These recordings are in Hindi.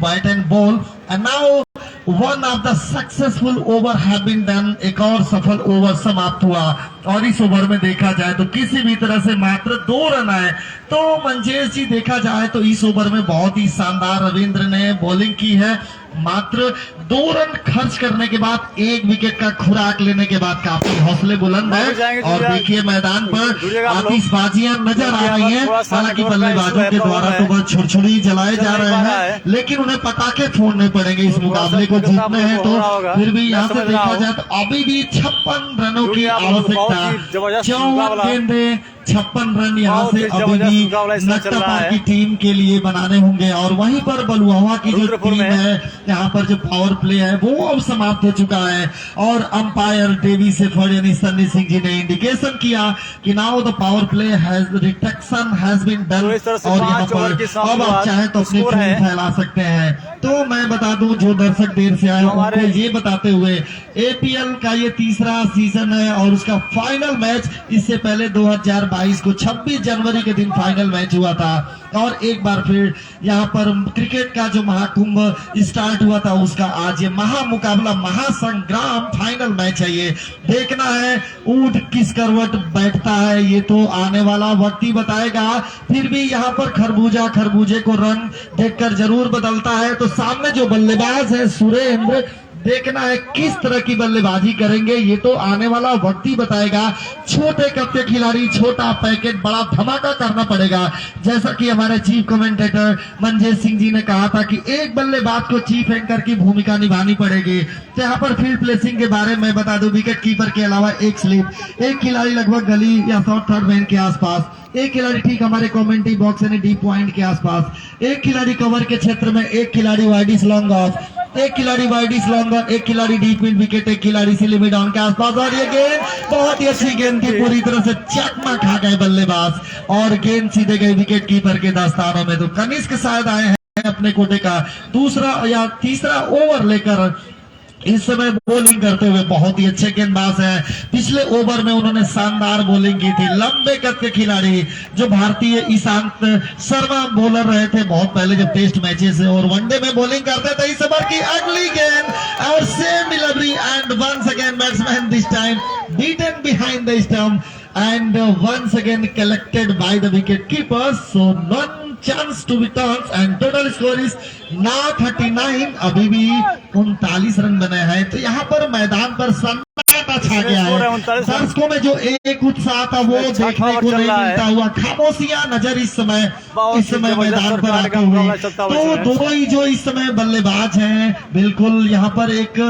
bat and ball, and now one of the successful over have been done. एक और सफल ओवर समाप्त हुआ और इस ओवर में देखा जाए तो किसी भी तरह से मात्र 2 रन आए। तो मंजेश जी देखा जाए तो इस ओवर में बहुत ही शानदार रविंद्र ने बॉलिंग की है। मात्र 2 रन खर्च करने के बाद 1 विकेट का खुराक लेने के बाद काफी हौसले बुलंद है। और देखिए मैदान पर आतिशबाजियां नजर आ रही हैं। हालांकि बल्लेबाजों के द्वारा तो बस छुरछुरी जलाए जा रहे हैं, लेकिन उन्हें पटाखे फोड़ने पड़ेंगे इस मुकाबले को जीतने हैं। तो फिर भी यहाँ से देखा जाए तो अभी भी 56 रनों की आवश्यकता, 54 गेंदे 56 रन यहाँ से अभी भी नक्तापार की टीम के लिए बनाने होंगे। और वहीं पर बलुआवा की जो टीम है, यहाँ पर जो पावर प्ले है वो अब समाप्त हो चुका है। और अंपायर डेवी सेफर्ड यानी सन्नी सिंह जी ने इंडिकेशन किया कि now the power play has retention has been done. और यहाँ पर अब आप चाहे तो अपनी टीम फैला सकते हैं। तो मैं बता दूं जो दर्शक देर से आए उनको ये बताते हुए, एपीएल का ये 3रा सीजन है और उसका फाइनल मैच इससे पहले 2022 को 26 जनवरी के दिन फाइनल मैच हुआ था। और एक बार फिर यहाँ पर क्रिकेट का जो महाकुंभ स्टार्ट हुआ था उसका आज ये महामुकाबला, महासंग्राम फाइनल मैच है। ये देखना है ऊंट किस करवट बैठता है, ये तो आने वाला वक्त ही बताएगा। फिर भी यहाँ पर खरबूजे को रंग देखकर जरूर बदलता है। तो सामने जो बल्लेबाज है सुरेंद्र, देखना है किस तरह की बल्लेबाजी करेंगे, ये तो आने वाला वक्त ही बताएगा। छोटे कप के खिलाड़ी, छोटा पैकेट, बड़ा धमाका करना पड़ेगा। जैसा कि हमारे चीफ कमेंटेटर मंजेश सिंह जी ने कहा था कि एक बल्लेबाज को चीफ एंकर की भूमिका निभानी पड़ेगी। तो यहाँ पर फील्ड प्लेसिंग के बारे में बता दूं, विकेट कीपर के अलावा एक स्लिप, एक खिलाड़ी लगभग गली या शॉर्ट थर्ड मैन के आसपास, एक खिलाड़ी ठीक हमारे कमेंट्री बॉक्स यानी डीप पॉइंट के आसपास, एक खिलाड़ी कवर के क्षेत्र में, एक खिलाड़ी वाइडिस लॉन्ग ऑफ, एक खिलाड़ी वाइडिस लॉन्ग ऑन, एक खिलाड़ी डीप मिड विकेट, एक खिलाड़ी सिली डाउन के आसपास। और ये गेंद बहुत ही अच्छी गेंद थी, पूरी तरह से चकमा खा गए बल्लेबाज और गेंद सीधे गई विकेट कीपर के दस्तानों में। तो कनिष्क शायद आए हैं अपने कोटे का 2रा या 3रा ओवर लेकर इस समय बॉलिंग करते हुए। बहुत ही अच्छे गेंदबाज हैं। पिछले ओवर में उन्होंने शानदार बॉलिंग की थी। लंबे कद के खिलाड़ी जो भारतीय ईशांत शर्मा बॉलर रहे थे बहुत पहले जब टेस्ट मैचेस और वनडे में बॉलिंग करते थे। इस ओवर की अगली गेंद और same delivery and once again batsman this time beaten behind the stump and once again collected by the wicket keepers, so none chance to be turns and total score is now 39। अभी भी 39 रन बने हैं। तो यहाँ पर मैदान पर सन्नाटा छा गया है। दर्शकों में जो एक उत्साह था वो देखने को नहीं मिलता हुआ, खामोशियां नजर इस समय मैदान पर आती हुई। तो दोनों ही जो इस समय बल्लेबाज हैं बिल्कुल यहाँ पर एक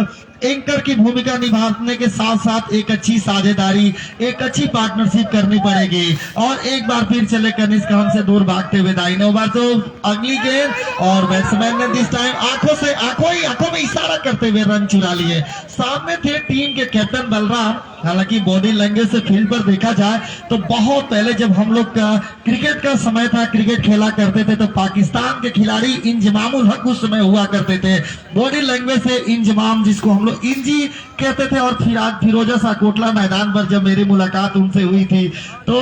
एंकर की भूमिका निभाने के साथ साथ एक अच्छी साझेदारी, एक अच्छी पार्टनरशिप करनी पड़ेगी। और एक बार फिर चले कनिष्क हमसे दूर भागते हुए दाहिने ओवर। तो अगली गेंद और बैट्समैन ने दिस टाइम आंखों में इशारा करते हुए रन चुरा लिए। सामने थे टीम के कैप्टन बलराम। हालांकि बॉडी लैंग्वेज से फील्ड पर देखा जाए तो बहुत पहले जब हम लोग का क्रिकेट का समय था, क्रिकेट खेला करते थे, तो पाकिस्तान के खिलाड़ी इंजमामुल हक उस समय हुआ करते थे। बॉडी लैंग्वेज से इंजमाम, जिसको हम लोग इंजी कहते थे। और फिरोजा शाह कोटला मैदान पर जब मेरी मुलाकात उनसे हुई थी तो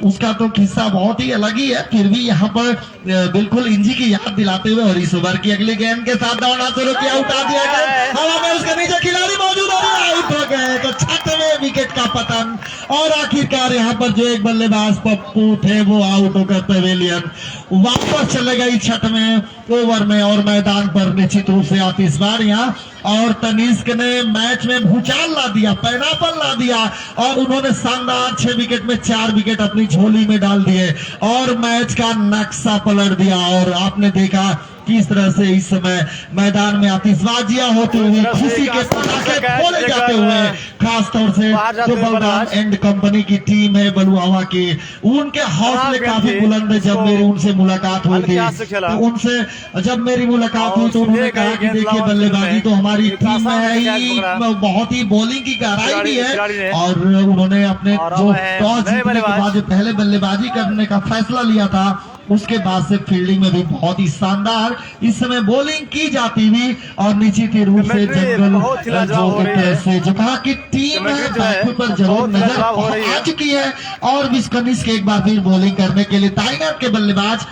उसका तो किस्सा बहुत ही अलग ही है। फिर भी यहाँ पर बिल्कुल इंजी की याद दिलाते हुए और इस ओवर की अगली गेंद के साथ दौड़ना शुरू किया, उठा दिया गया, हवा में उसके नीचे खिलाड़ी मौजूद आउट हो गए। तो 6वें विकेट का पतन और आखिरकार यहाँ पर जो एक बल्लेबाज पप्पू थे वो आउट होकर पवेलियन वापस चले गई 6वें ओवर में। और मैदान पर निश्चित रूप से आतिशबाजियां और तनिष्क ने मैच में भूचाल ला दिया, पाइनएप्पल ला दिया और उन्होंने शानदार 6 विकेट में 4 विकेट अपनी झोली में डाल दिए और मैच का नक्शा पलट दिया। और आपने देखा किस तरह से इस समय मैदान में आतिशबाजियां होती हुई, खुशी के पटाखे फोड़े जाते हुए, खासतौर से जो बलराम एंड कंपनी की टीम है बलुआवा की, उनके हौसले काफी बुलंद है। जब मेरी उनसे मुलाकात हुई थी तो उनसे जब मेरी मुलाकात हुई तो उन्होंने कहा कि देखिए बल्लेबाजी तो हमारी टीम में है ही, बहुत ही बॉलिंग की गहराई भी है। और उन्होंने अपने जो टॉस जीतने के बाद जो पहले बल्लेबाजी करने का फैसला लिया था उसके बाद से फील्डिंग में भी बहुत ही शानदार इस समय बॉलिंग की जाती हुई और निश्चित रूप से जंगल से जो कहा कि टीम है पर जरूर नजर आ चुकी है। और विस्कनिस के एक बार फिर बॉलिंग करने के लिए ताइनात के बल्लेबाज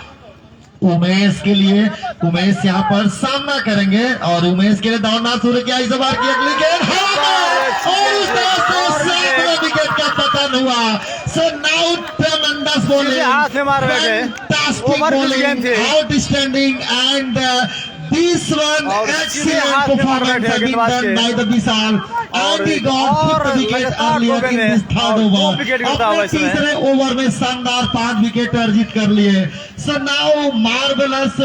उमेश के लिए, उमेश यहाँ पर सामना करेंगे और उमेश के लिए दौड़ना शुरू किया। इस बार की अगली गेंद और उस तरह से 7वें विकेट का पतन हुआ। So now ट्रेमेंडस bowling, fantastic bowling, outstanding and this one excellent performance has been done by the Vishal and he got 5th wicket earlier in this third over. अपने तीसरे ओवर में शानदार 5 विकेट अर्जित कर लिए। So now marvelous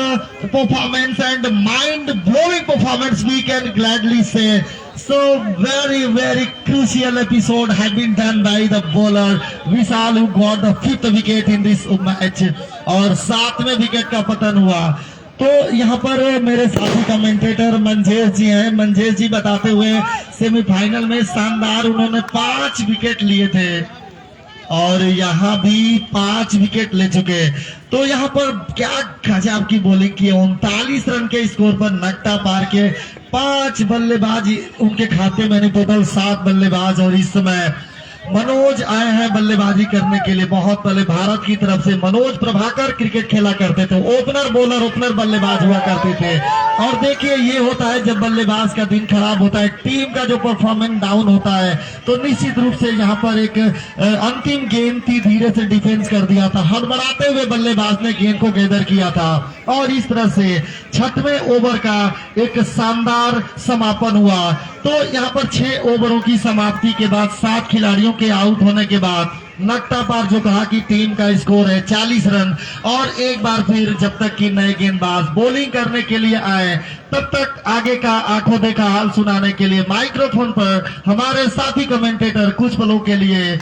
performance and mind blowing performance we can gladly say. So very crucial episode has been done by the bowler Vishal who got the 5th wicket in this match और 7वें विकेट का पतन हुआ। तो यहाँ पर मेरे साथी कमेंटेटर मंजेश जी हैं। मंजेश जी बताते हुए सेमीफाइनल में शानदार उन्होंने 5 विकेट लिए थे और यहाँ भी 5 विकेट ले चुके। तो यहाँ पर क्या गजब की बॉलिंग की है। 39 रन के स्कोर पर नक्टा पार के 5 बल्लेबाज उनके खाते में, टोटल 7 बल्लेबाज। और इस समय मनोज आए हैं बल्लेबाजी करने के लिए। बहुत पहले भारत की तरफ से मनोज प्रभाकर क्रिकेट खेला करते थे, ओपनर बॉलर ओपनर बल्लेबाज हुआ करते थे। और देखिए ये होता है जब बल्लेबाज का दिन खराब होता है, टीम का जो परफॉर्मेंस डाउन होता है, तो निश्चित रूप से यहाँ पर एक अंतिम गेंद थी, धीरे से डिफेंस कर दिया था, हड़बड़ाते हुए बल्लेबाज ने गेंद को गैदर किया था और इस तरह से 6वें ओवर का एक शानदार समापन हुआ। तो यहाँ पर 6 ओवरों की समाप्ति के बाद 7 खिलाड़ियों के आउट होने के बाद नक्टा पार जो कहा कि टीम का स्कोर है 40 रन। और एक बार फिर जब तक कि नए गेंदबाज बॉलिंग करने के लिए आए तब तक आगे का आंखों देखा हाल सुनाने के लिए माइक्रोफोन पर हमारे साथी कमेंटेटर कुछ पलों के लिए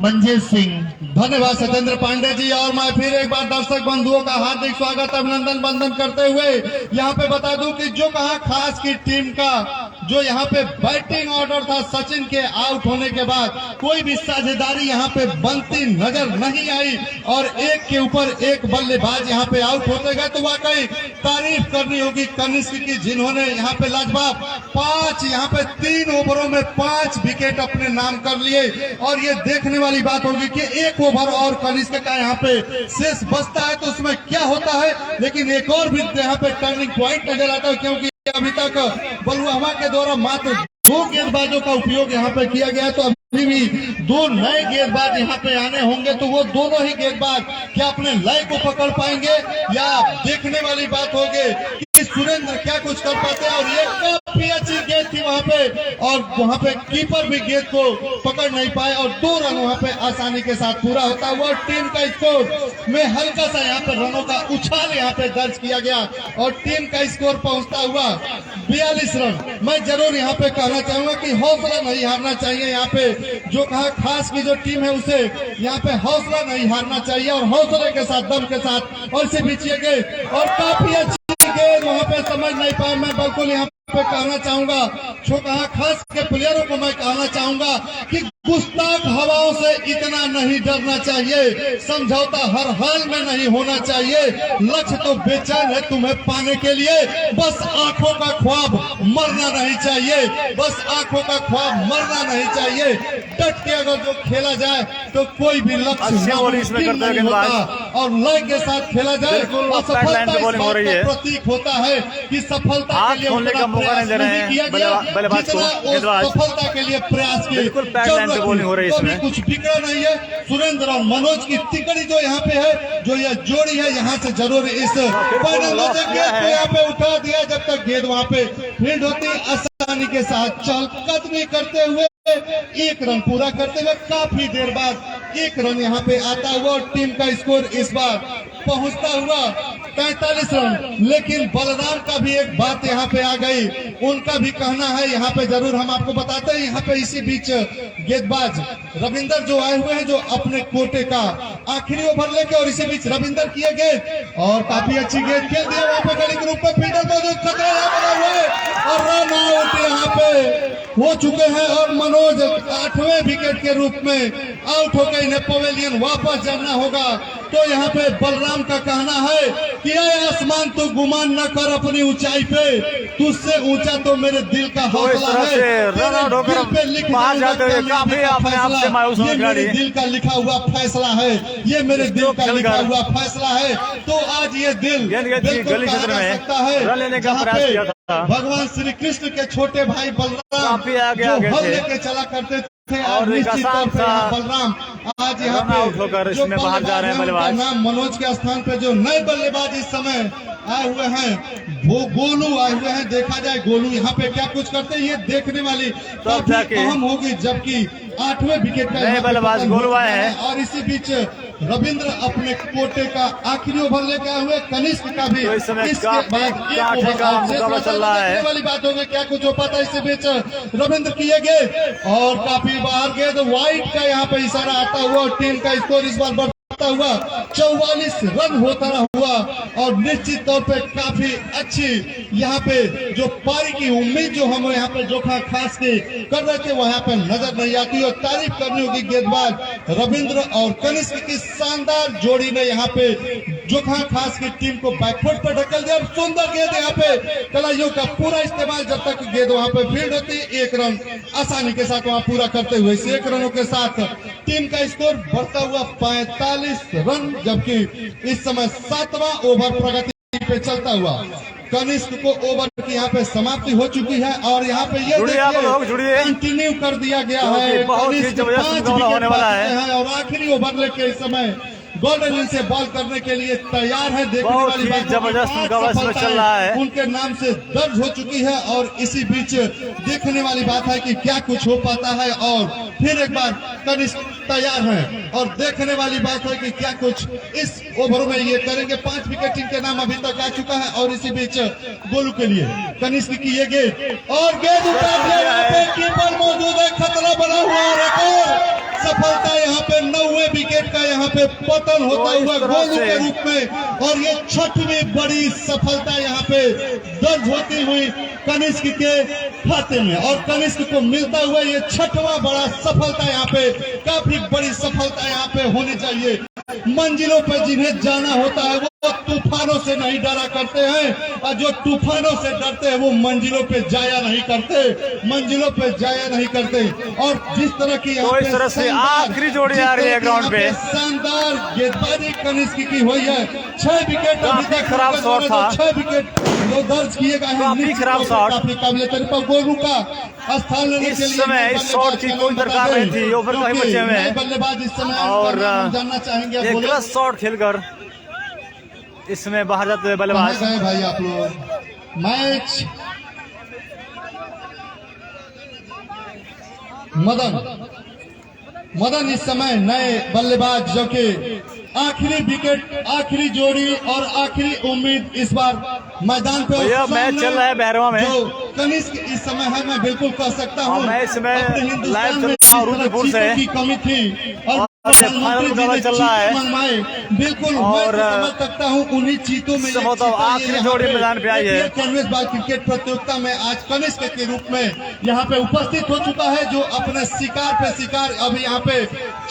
मंजेश सिंह। धन्यवाद सत्येंद्र पांडे जी। और मैं फिर एक बार दर्शक बंधुओं का हार्दिक स्वागत अभिनंदन वंदन करते हुए यहाँ पे बता दूं कि जो कहा खास की टीम का जो यहाँ पे बैटिंग ऑर्डर था, सचिन के आउट होने के बाद कोई भी साझेदारी यहाँ पे बनती नजर नहीं आई और एक के ऊपर एक बल्लेबाज यहाँ पे आउट होते गए। तो वाकई तारीफ करनी होगी कनिष्क की, जिन्होंने यहाँ पे लाजवाब 5 यहाँ पे 3 ओवरों में 5 विकेट अपने नाम कर लिए। और ये देखने वाली बात होगी कि 1 ओवर और कनिष्क का यहाँ पे शेष बचता है तो उसमें क्या होता है। लेकिन एक और भी यहाँ पे टर्निंग पॉइंट नजर आता है, क्योंकि अभी तक बलुआमा के द्वारा मात्र 2 गेंदबाजों का उपयोग यहाँ पे किया गया। तो अभी भी 2 नए गेंदबाज यहाँ पे आने होंगे, तो वो दोनों ही गेंदबाज क्या अपने लय को पकड़ पाएंगे या देखने वाली बात होगी कि सुरेंद्र क्या कुछ कर पाते हैं। और ये काफी अच्छी गेंद थी वहाँ पे और वहाँ पे कीपर भी गेंद को पकड़ नहीं पाए और 2 रन वहाँ पे आसानी के साथ पूरा होता हुआ टीम का स्कोर में हल्का सा यहाँ पे रनों का उछाल यहाँ पे दर्ज किया गया और टीम का स्कोर पहुंचता हुआ 42 रन। मैं जरूर यहाँ पे कहना चाहूंगा कि हौसला नहीं हारना चाहिए। यहाँ पे जो कहा खास की जो टीम है उसे यहाँ पे हौसला नहीं हारना चाहिए और हौसले के साथ दम के साथ और से पीछे गए और काफी अच्छी गेंद वहाँ पे समझ नहीं पाए। मैं बिल्कुल यहाँ पे कहना चाहूंगा जो कहा खास के प्लेयरों को मैं कहना चाहूंगा कि गुस्ताख हवाओं से इतना नहीं डरना चाहिए, समझौता हर हाल में नहीं होना चाहिए। लक्ष्य तो बेचैन है तुम्हें पाने के लिए, बस आंखों का ख्वाब मरना नहीं चाहिए, बस आंखों का ख्वाब मरना नहीं चाहिए। डट के अगर जो खेला जाए तो कोई भी लक्ष्य नहीं होता और लय के साथ खेला जाए असफलता इस बात का प्रतीक होता है कि सफलता के लिए उतना प्रयास नहीं किया गया जितना सफलता के लिए प्रयास किया। हो रही है इसमें कुछ बिगड़ा नहीं है। सुरेंद्र और मनोज की तिकड़ी जो यहाँ पे है, जो यह जोड़ी है, यहाँ से जरूर इस फाइनल गेंद को यहाँ पे उठा दिया। जब तक गेंद वहाँ पे फील्ड होती आसानी के साथ चहलकदमी करते हुए 1 रन पूरा करते हुए काफी देर बाद 1 रन यहाँ पे आता हुआ और टीम का स्कोर इस बार पहुंचता हुआ 45 रन। लेकिन बलराम का भी एक बात यहाँ पे आ गई, उनका भी कहना है यहाँ पे जरूर हम आपको बताते हैं। यहाँ पे इसी बीच गेंदबाज रविंदर जो आए हुए हैं, जो अपने कोटे का आखिरी ओवर लेके और इसी बीच रविंदर किए गेंद और काफी अच्छी गेंद खेल दिया। वहाँ पे गली ग्रुप में फील्डर मौजूद, खतरा बना हुआ है और रन आउट यहाँ पे हो चुके हैं और मनोज 8वें विकेट के रूप में आउट होकर इन्हें पवेलियन वापस जाना होगा। तो यहाँ पे बलराम का कहना है कि ये आसमान तो गुमान न कर अपनी ऊंचाई पे, तुझसे ऊंचा तो मेरे दिल का हौसला है। दिल पे लिख ये मेरे दिल का लिखा हुआ फैसला है, ये मेरे दिल का लिखा हुआ फैसला है। तो आज ये दिल बिल्कुल कहा जा सकता है जहाँ पे भगवान श्री कृष्ण के छोटे भाई बलराम जो हल लेके चला करते थे और निश्चित तौर पे बलराम आज यहाँ पे जो बाहर जा रहे हैं बल्लेबाज नाम मनोज के स्थान पे जो नए बल्लेबाज इस समय आए हुए हैं वो गोलू आए हुए हैं। देखा जाए गोलू यहाँ पे क्या कुछ करते हैं, ये देखने वाली काफी अहम होगी। जबकि 8वें विकेट का बल्लेबाज गोलू आए हैं और इसी बीच रविंद्र अपने कोटे का आखिरी ओवर लेके आए हुए। कनिष्क का भी तो इस समय मुकाबला चल रहा है वाली बात होगी क्या कुछ हो पाता है। इसी बीच रविंद्र किए गेंद और काफी बाहर गेंद वाइट का यहाँ पे इशारा आता हुआ और टीम का स्कोर इस बार बढ़ता हुआ 44 रन होता हुआ और निश्चित तौर पे काफी अच्छी यहाँ पे जो पारी की उम्मीद जो हम यहाँ पे जोखा खास के कर रहे थे वो यहाँ पे नजर नहीं आती। और तारीफ करनी होगी गेंदबाज रविंद्र और कनिष्क की शानदार जोड़ी ने यहाँ पे जोखा खास की टीम को बैकफुट पर ढकेल दिया। सुंदर गेंद यहाँ पे कलाइयों का पूरा इस्तेमाल, जब तक गेंद वहाँ पे फील्ड होती 1 रन आसानी के साथ वहाँ पूरा करते हुए 1 रनों के साथ टीम का स्कोर बढ़ता हुआ 45 रन। जबकि इस समय 7वां ओवर प्रगति पे चलता हुआ कनिष्क को ओवर की यहाँ पे समाप्ति हो चुकी है और यहाँ पे ये कंटिन्यू कर दिया गया है। कनिष्क 5 विकेट होने वाला है और आखिरी ओवर लेके इस समय गोल्डन इन से बॉल करने के लिए तैयार है। देखने वाली बात जबरदस्त मुकाबला चल रहा है, उनके नाम से दर्ज हो चुकी है और इसी बीच देखने वाली बात है कि क्या कुछ हो पाता है। और फिर एक बार कनिष्क तैयार है और देखने वाली बात है कि क्या कुछ इस ओवर में ये करेंगे। 5 विकेट इनके नाम अभी तक आ चुका है और इसी बीच गोलू के लिए कनिष्क की ये गेंद और गेंद उतार दिया, यहाँ पे कीपर मौजूद है, खतरा बना हुआ और एक और सफलता यहाँ पे 9वें विकेट का यहाँ पे पतन होता हुआ गोलू के रूप में और ये 6वीं बड़ी सफलता यहाँ पे दर्ज होती हुई कनिष्क के खाते में और कनिष्क को मिलता हुआ ये 6वां बड़ा सफलता यहाँ पे काफी बड़ी सफलता यहाँ पे होनी चाहिए। मंजिलों पे जिन्हें जाना होता है वो तूफानों से नहीं डरा करते हैं और जो तूफानों से डरते हैं वो मंजिलों पे जाया नहीं करते, मंजिलों पे जाया नहीं करते। और जिस तरह की तो इस तरह से आखिरी जोड़ी आ रही है ग्राउंड पे, शानदार गेंदबाजी कनिष्क की हुई है। 6 विकेट अभी तक खराब शॉट था, 6 विकेट जो दर्ज किए गए हैं, काफी खराब शॉट, काफी काबिल तारीफ। गोलू का स्थान लेने के लिए इस समय इस शॉट की कोई दरकार नहीं थी, ओवर का ही बचे हुए हैं बल्लेबाज इस समय और जानना चाहेंगे एक गलत शॉट खेलकर इसमें बाहर जाते हुए बल्लेबाज गए भाई आप लोग। मैच मदन इस समय नए बल्लेबाज जो कि आखिरी विकेट, आखिरी जोड़ी और आखिरी उम्मीद इस बार मैदान पे मैच चल रहा है बहरवा में जो कनिष्क इस समय है, मैं बिल्कुल कह सकता हूँ मैं इसमें लाइव की कमी थी और प्रधानमंत्री चल रहा है बिल्कुल और मैं समझ सकता हूँ उन्हीं चीतों में आखिरी जोड़ी मैदान पे आई है। कैनवेस बॉल क्रिकेट प्रतियोगिता में आज कनिष्क के रूप में यहाँ पे उपस्थित हो चुका है जो अपने शिकार पे शिकार अभी यहाँ पे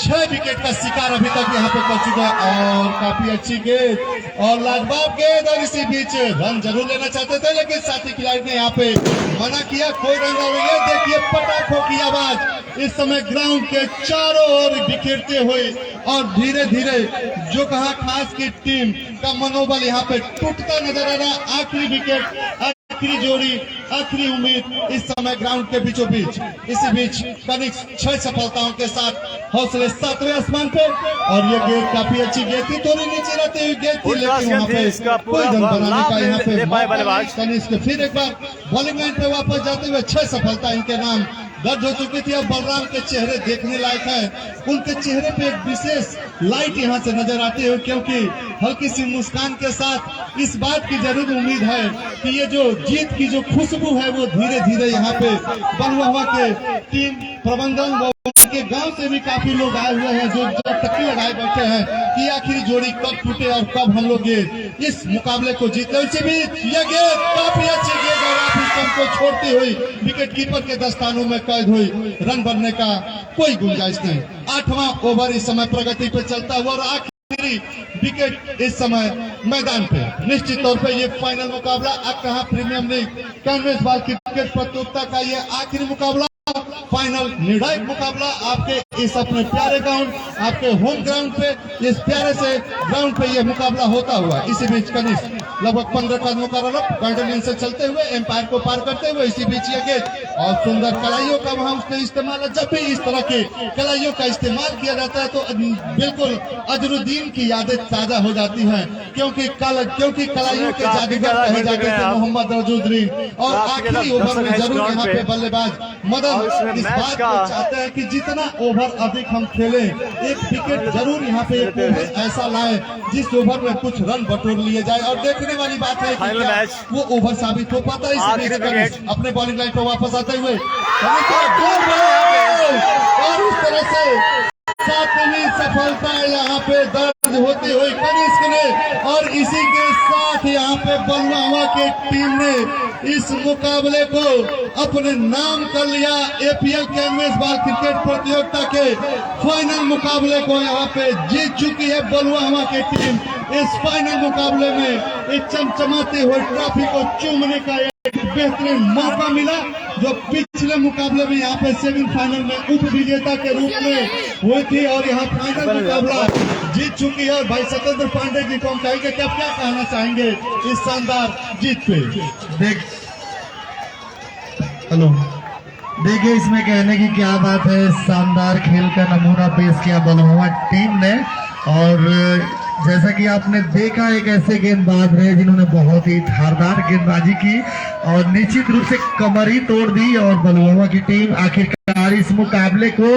6 विकेट का शिकार अभी तक यहाँ पे कर चुका है और काफी अच्छी गेंद और लाजवाब गेंद और इसी बीच रन जरूर लेना चाहते थे लेकिन साथी खिलाड़ी ने यहाँ पे मना किया, कोई रन और ये देखिए पटाखों की आवाज इस समय ग्राउंड के चारों ओर बिखेरते हुए और धीरे धीरे जो कहा खास की टीम का मनोबल यहाँ पे टूटता नजर आ रहा। आखिरी विकेट, आखिरी जोड़ी, आखिरी उम्मीद इस समय ग्राउंड के बीचों बीच। इसी बीच कनिष्क 6 सफलताओं के साथ हौसले 7वें आसमान पे और ये गेंद काफी अच्छी गेंद थी, थोड़ी नीचे रहती हुई गेंद थी लेकिन वहाँ पे कोई रन बनाने का यहाँ पे कनिष्क फिर एक बार बॉलिंग लाइन पे वापस जाते हुए 6 सफलता इनके नाम दर्ज हो चुकी थी। अब बलराम के चेहरे देखने लायक है, उनके चेहरे पे एक विशेष लाइट यहाँ से नजर आती है क्योंकि हल्की सी मुस्कान के साथ इस बात की जरूर उम्मीद है कि ये जो जीत की जो खुशबू है वो धीरे धीरे यहाँ पे बलुआ के टीम प्रबंधन व के गांव से भी काफी लोग आए हुए हैं जो टक्की लगाए बैठे हैं कि आखिरी जोड़ी कब टूटे और कब हम लोग इस मुकाबले को जीते। इसी बीच ये गेंद काफी अच्छी गेंद और आप को छोड़ती हुई विकेट कीपर के दस्तानों में कैद हुई, रन बनने का कोई गुंजाइश नहीं। 8वां ओवर इस समय प्रगति पे चलता हुआ और आखिरी विकेट इस समय मैदान पे। निश्चित तौर पे ये फाइनल मुकाबला कहा premium league canvass ball cricket प्रतियोगिता का ये आखिरी मुकाबला, फाइनल निर्णायक मुकाबला आपके इस अपने प्यारे ग्राउंड, आपके होम ग्राउंड पे, इस प्यारे से ग्राउंड पे यह मुकाबला होता हुआ। इसी बीच कनिष्ठ लगभग 15 कदमों का रन गार्डन से चलते हुए एम्पायर को पार करते हुए इसी बीच ये गेंद और सुंदर कलाइयों का वहां उसने इस्तेमाल है। जब भी इस तरह के कलाइयों का इस्तेमाल किया जाता है तो बिल्कुल अजरुद्दीन की यादें ताजा हो जाती हैं, क्योंकि कलाइयों के जादूगर कहे जाते थे मोहम्मद अजरुद्दीन। और आखिरी ओवर में जरूर यहाँ पे बल्लेबाज मदन इस बात को चाहते हैं कि जितना ओवर अधिक हम खेलें, एक विकेट जरूर यहाँ पे एक ओवर ऐसा लाए जिस ओवर में कुछ रन बटोर लिए जाए। और देखने वाली बात है कि क्या वो ओवर साबित हो पाता है। अपने बॉलिंग लाइन पर वापस आते हुए और उस तरह से 7वीं सफलता यहाँ पे दर्ज होती हुई कनिष्क ने, और इसी के साथ यहाँ पे बलुआ की टीम ने इस मुकाबले को अपने नाम कर लिया। एपीएल कैनवेस बॉल क्रिकेट प्रतियोगिता के फाइनल मुकाबले को यहाँ पे जीत चुकी है बलुआ की टीम। इस फाइनल मुकाबले में एक चमचमाते हुए ट्रॉफी को चूमने का एक बेहतरीन मौका मिला, जो पिछले मुकाबले में यहाँ पे सेमीफाइनल में उप विजेता के रूप में हुई थी और यहाँ फाइनल मुकाबला जीत चुकी है। और भाई सत्येंद्र पांडे जी को हम कहेंगे कि आप क्या कहना चाहेंगे इस शानदार जीत पे? हेलो, देखिए इसमें कहने की क्या बात है, शानदार खेल का नमूना पेश किया बलुआ टीम ने। और जैसा कि आपने देखा एक ऐसे गेंदबाज रहे जिन्होंने बहुत ही धारदार गेंदबाजी की और निश्चित रूप से कमर ही तोड़ दी। और बलुआ की टीम आखिरकार इस मुकाबले को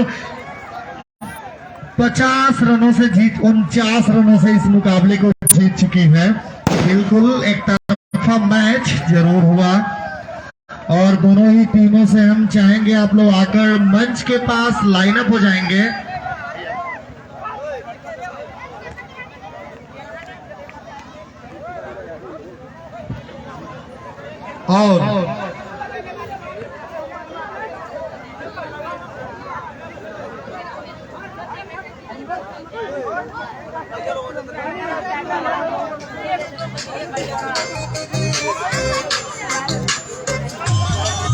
50 रनों से 49 रनों से इस मुकाबले को जीत चुकी है। बिल्कुल एक तरफा मैच जरूर हुआ और दोनों ही टीमों से हम चाहेंगे आप लोग आकर मंच के पास लाइनअप हो जाएंगे। और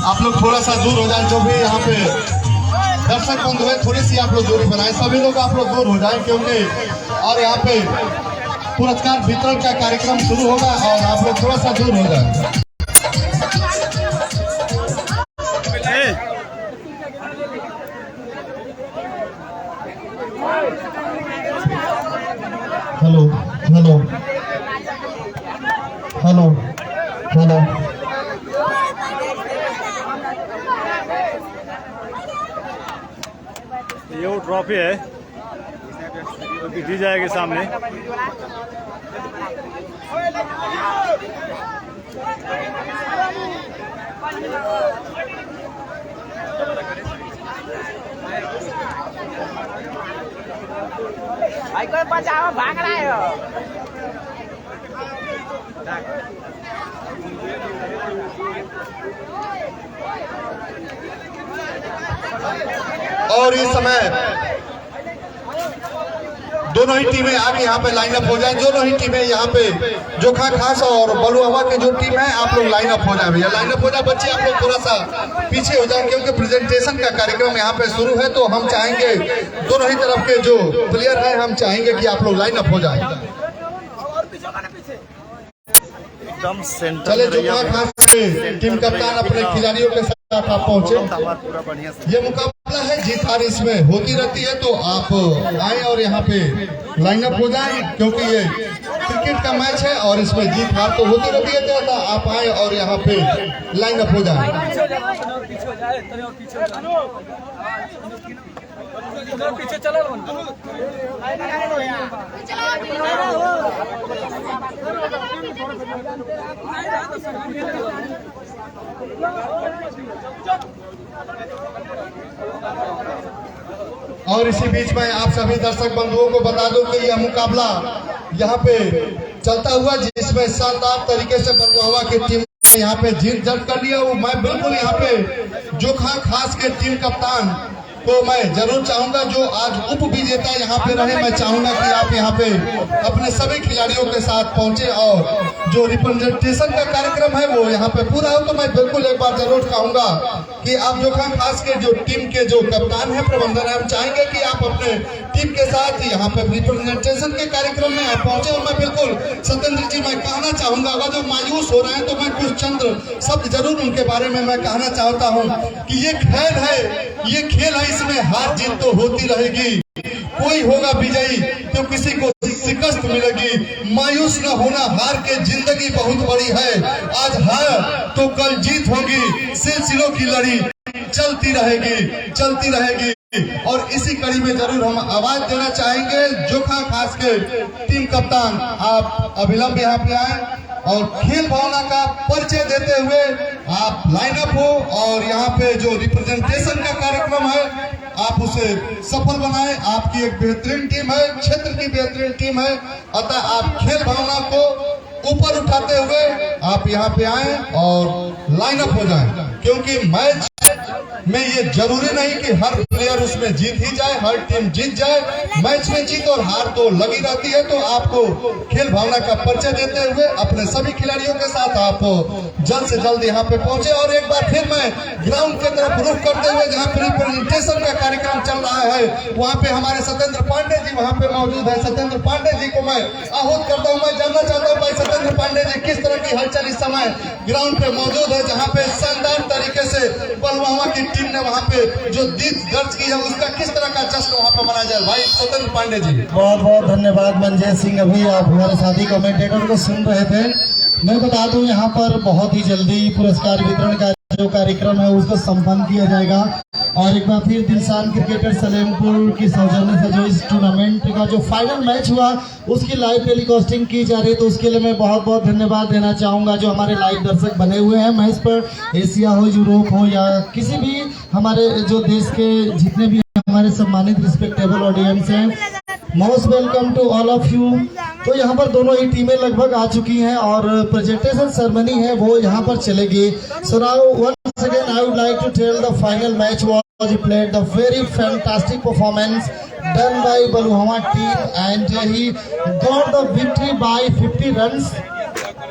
आप लोग थोड़ा सा दूर हो जाए, जो भी यहाँ पे दर्शक बंधु है थोड़ी सी आप लोग दूरी बनाए, सभी लोग आप लोग दूर हो जाए क्योंकि और यहाँ पे पुरस्कार वितरण का कार्यक्रम शुरू होगा और आप लोग थोड़ा सा दूर हो जाए। हेलो हेलो हेलो हेलो, ये वो ट्रॉफी है अभी दी जाएगी सामने। भाई कोई बचाओ, भाग रहा है। और इस समय दोनों ही टीमें आगे यहाँ पे लाइन अप हो जाए। दोनों ही टीमें यहाँ पे जोखा खास और बलुआ की जो टीम है आप लोग लाइन अप हो जाए। भैया लाइन अप हो जाए, बच्चे आप लोग थोड़ा सा पीछे हो जाए क्योंकि प्रेजेंटेशन का कार्यक्रम यहाँ पे शुरू है। तो हम चाहेंगे दोनों ही तरफ के जो प्लेयर हैं हम चाहेंगे कि आप लोग लाइन अप हो जाए। एकदम सेंटर चले जोखा खास टीम कप्तान अपने खिलाड़ियों के साथ आप पहुंचे। ये मुकाबला है, जीत हार इसमें होती रहती है, तो आप आए और यहाँ पे लाइन अप हो जाए क्योंकि ये क्रिकेट का मैच है और इसमें जीत हार तो होती रहती है। तो आप आए और यहाँ पे लाइन अप हो जाए। पीछे चलो और इसी बीच में आप सभी दर्शक बंधुओं को बता दूं कि यह मुकाबला यहाँ पे चलता हुआ जिसमें शानदार तरीके से बलुआ की टीम यहाँ पे जीत दर्ज कर लिया। वो मैं बिल्कुल यहाँ पे जो खास के टीम कप्तान को मैं जरूर चाहूंगा जो आज उप विजेता यहाँ पे रहे, मैं चाहूंगा कि आप यहाँ पे अपने सभी खिलाड़ियों के साथ पहुंचे और जो रिप्रेजेंटेशन का कार्यक्रम है वो यहाँ पे पूरा हो। तो मैं बिल्कुल एक बार जरूर कहूंगा कि आप जो खास के जो टीम के जो कप्तान है, प्रबंधन है, हम चाहेंगे कि आप अपने टीम के साथ यहाँ पे रिप्रेजेंटेशन के कार्यक्रम में आप पहुंचे। और मैं बिल्कुल सत्येंद्र जी मैं कहना चाहूंगा, अगर जो मायूस हो रहे हैं तो मैं कुछ चंद शब्द जरूर उनके बारे में मैं कहना चाहता हूँ कि ये खेल है, ये खेल है, इसमें हार जीत तो होती रहेगी। कोई होगा विजयी तो किसी को शिकस्त मिलेगी। मायूस न होना, हार के जिंदगी बहुत बड़ी है। आज हार तो कल जीत होगी। सिलसिलों की लड़ी चलती रहेगी, चलती रहेगी। और इसी कड़ी में जरूर हम आवाज देना चाहेंगे जोखा खास के टीम कप्तान, आप अविलंब यहाँ पे आए और खेल भावना का परिचय देते हुए आप लाइनअप हो और यहाँ पे जो रिप्रेजेंटेशन का कार्यक्रम है आप उसे सफल बनाएं। आपकी एक बेहतरीन टीम है, क्षेत्र की बेहतरीन टीम है, अतः आप खेल भावना को ऊपर उठाते हुए आप यहाँ पे आए और लाइनअप हो जाएं, क्योंकि मैच में ये जरूरी नहीं कि हर प्लेयर उसमें जीत ही जाए, हर टीम जीत जाए। मैच में जीत और हार तो लगी रहती है। तो आपको खेल भावना का परिचय देते हुए अपने सभी खिलाड़ियों के साथ आप जल्द से जल्द यहाँ पे पहुंचे। और एक बार फिर मैं ग्राउंड के तरफ रुख करते हुए जहाँ पे रिप्रेजेंटेशन का कार्यक्रम चल रहा है वहाँ पे हमारे सत्येंद्र पांडे जी वहाँ पे मौजूद है। सत्येंद्र पांडे जी को मैं आहूत करता हूँ। मैं जानना चाहता हूँ भाई सत्येंद्र पांडे जी किस तरह की हलचल इस समय ग्राउंड पे मौजूद है, जहाँ पे शानदार तरीके से बलवामा की टीम ने वहाँ पे जो जीत दर्ज की है उसका किस तरह का जश्न वहाँ पे मनाया जाए। भाई सत्येंद्र पांडे जी। बहुत बहुत धन्यवाद मंजय सिंह। अभी आप हमारे साथी कमेंटेटर को सुन रहे थे। मैं बता दूं यहाँ पर बहुत ही जल्दी पुरस्कार वितरण का जो कार्यक्रम है उसको संपन्न किया जाएगा। और एक बार फिर दिलसान क्रिकेटर सलेमपुर की सौजन्य से जो इस टूर्नामेंट का जो फाइनल मैच हुआ उसकी लाइव टेलीकास्टिंग की जा रही है, तो उसके लिए मैं बहुत बहुत धन्यवाद देना चाहूँगा जो हमारे लाइव दर्शक बने हुए हैं मैच पर, एशिया हो, यूरोप हो या किसी भी हमारे जो देश के जितने भी हमारे सम्मानित रिस्पेक्टेबल ऑडियंस हैं। Most welcome to all of you. तो यहाँ पर दोनों ही टीमें लगभग आ चुकी हैं और प्रेजेंटेशन सेरेमनी है वो यहाँ पर चलेगी। So now once again I would like to tell the final match was played, the very fantastic performance done by Baluhwa team and he got the victory by 50 runs.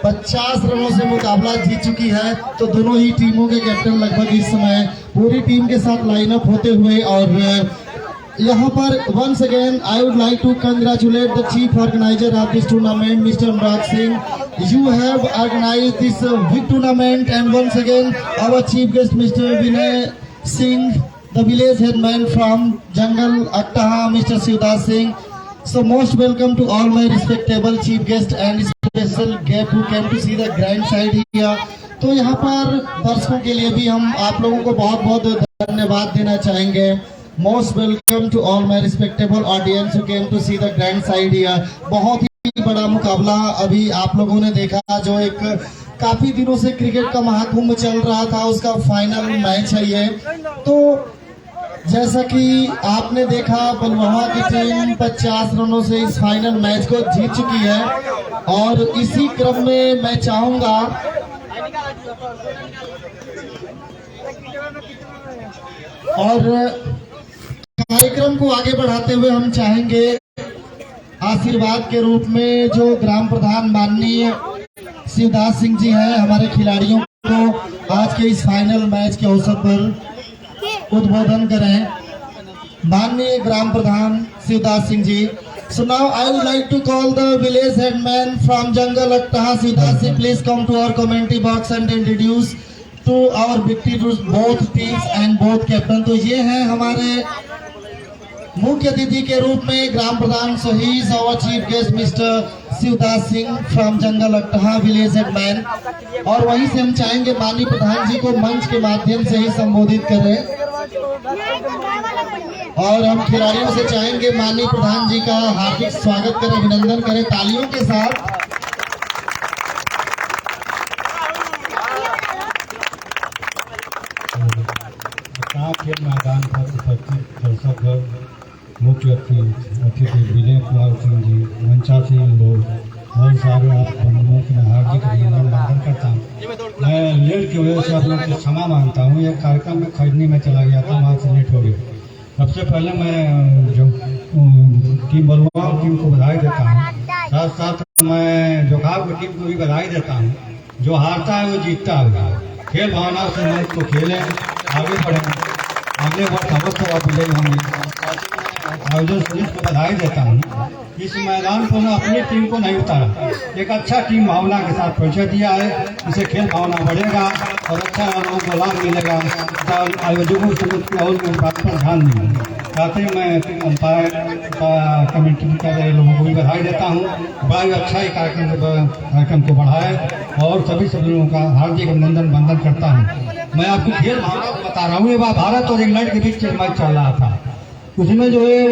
50 रनों से मुकाबला जीत चुकी है। तो दोनों ही टीमों के कैप्टन लगभग इस समय पूरी टीम के साथ लाइनअप होते हुए और यहाँ पर once again I would like to congratulate the chief organizer of this tournament, Mr. Anurag Singh. You have organized this big tournament, and once again our chief guest, Mr. Vinay Singh, the village headman from Jungle Aktaha, Mr. Shivdas Singh. So most welcome to all my respectable chief guests and special guests who came to see the grand side here. तो यहाँ पर दर्शकों के लिए भी हम आप लोगों को बहुत बहुत धन्यवाद देना चाहेंगे। Most welcome to all my respectable audience who came to see the grand side here. बहुत ही बड़ा मुकाबला अभी आप लोगों ने देखा, जो एक काफी दिनों से क्रिकेट का महाकुंभ चल रहा था उसका फाइनल मैच है ये। तो जैसा कि आपने देखा बलुहवा की टीम 50 रनों से इस फाइनल मैच को जीत चुकी है और इसी क्रम में मैं चाहूंगा और कार्यक्रम को आगे बढ़ाते हुए हम चाहेंगे आशीर्वाद के रूप में जो ग्राम प्रधान माननीय शिवदास सिंह जी हैं हमारे खिलाड़ियों को आज के इस फाइनल मैच के अवसर पर उद्बोधन करें। माननीय ग्राम प्रधान Shivdas Singh ji. So now I would like to call the village headman from Jungle Aktaha, Shivdas Singh. Please come to our commentary box and introduce to our victors both teams and both captain। तो ये हैं हमारे मुख्य अतिथि के रूप में ग्राम प्रधान सहीस और chief guest mister Shivdas Singh from Jangal Aktaha village headman. और वहीं से हम चाहेंगे माननीय प्रधान जी को मंच के माध्यम से ही संबोधित करें और हम खिलाड़ियों से चाहेंगे माननीय प्रधान जी का हार्दिक स्वागत करें, अभिनंदन करें तालियों के साथ। खेल मैदान पर उपस्थित दर्शक मुख्य अतिथि विजय कुमार सिंह जी, मंचासीन लोग बहुत सारे आप बंधुओं की मैं हार्दिक अभिनंदन वंदन करता हूँ। मैं लेट की वजह से आप लोग को क्षमा मांगता हूँ। ये कार्यक्रम में खरीदने में चला गया था, वहाँ से लेट हो गया। सबसे पहले मैं जो टीम बलुआ टीम को बधाई देता हूँ, साथ साथ मैं जोखाव की टीम को भी बधाई देता हूँ। जो हारता है वो जीतता है। खेल भावना से मैच को खेलें, आगे बढ़ें, अगले वर्ष अवश्य आप विजयी होंगे। आयोजन समिति को बधाई देता हूँ। इस मैदान पर अपनी टीम को नहीं उतारा, एक अच्छा टीम भावना के साथ परिचय दिया है। इसे खेल भावना बढ़ेगा और अच्छा लोगों को लाभ मिलेगा। आयोजकों समिति और बात पर ध्यान देंगे। साथ ही मैं अंपायर कमेटी के लोगों को भी बधाई देता हूँ। बड़ा ही अच्छा ही कार्यक्रम को बढ़ाए और सभी लोगों का हार्दिक अभिनंदन वंदन करता हूँ। मैं आपको खेल भावना बता रहा हूँ। ये भारत और इंग्लैंड के बीच मैच चल रहा था, उसमें जो है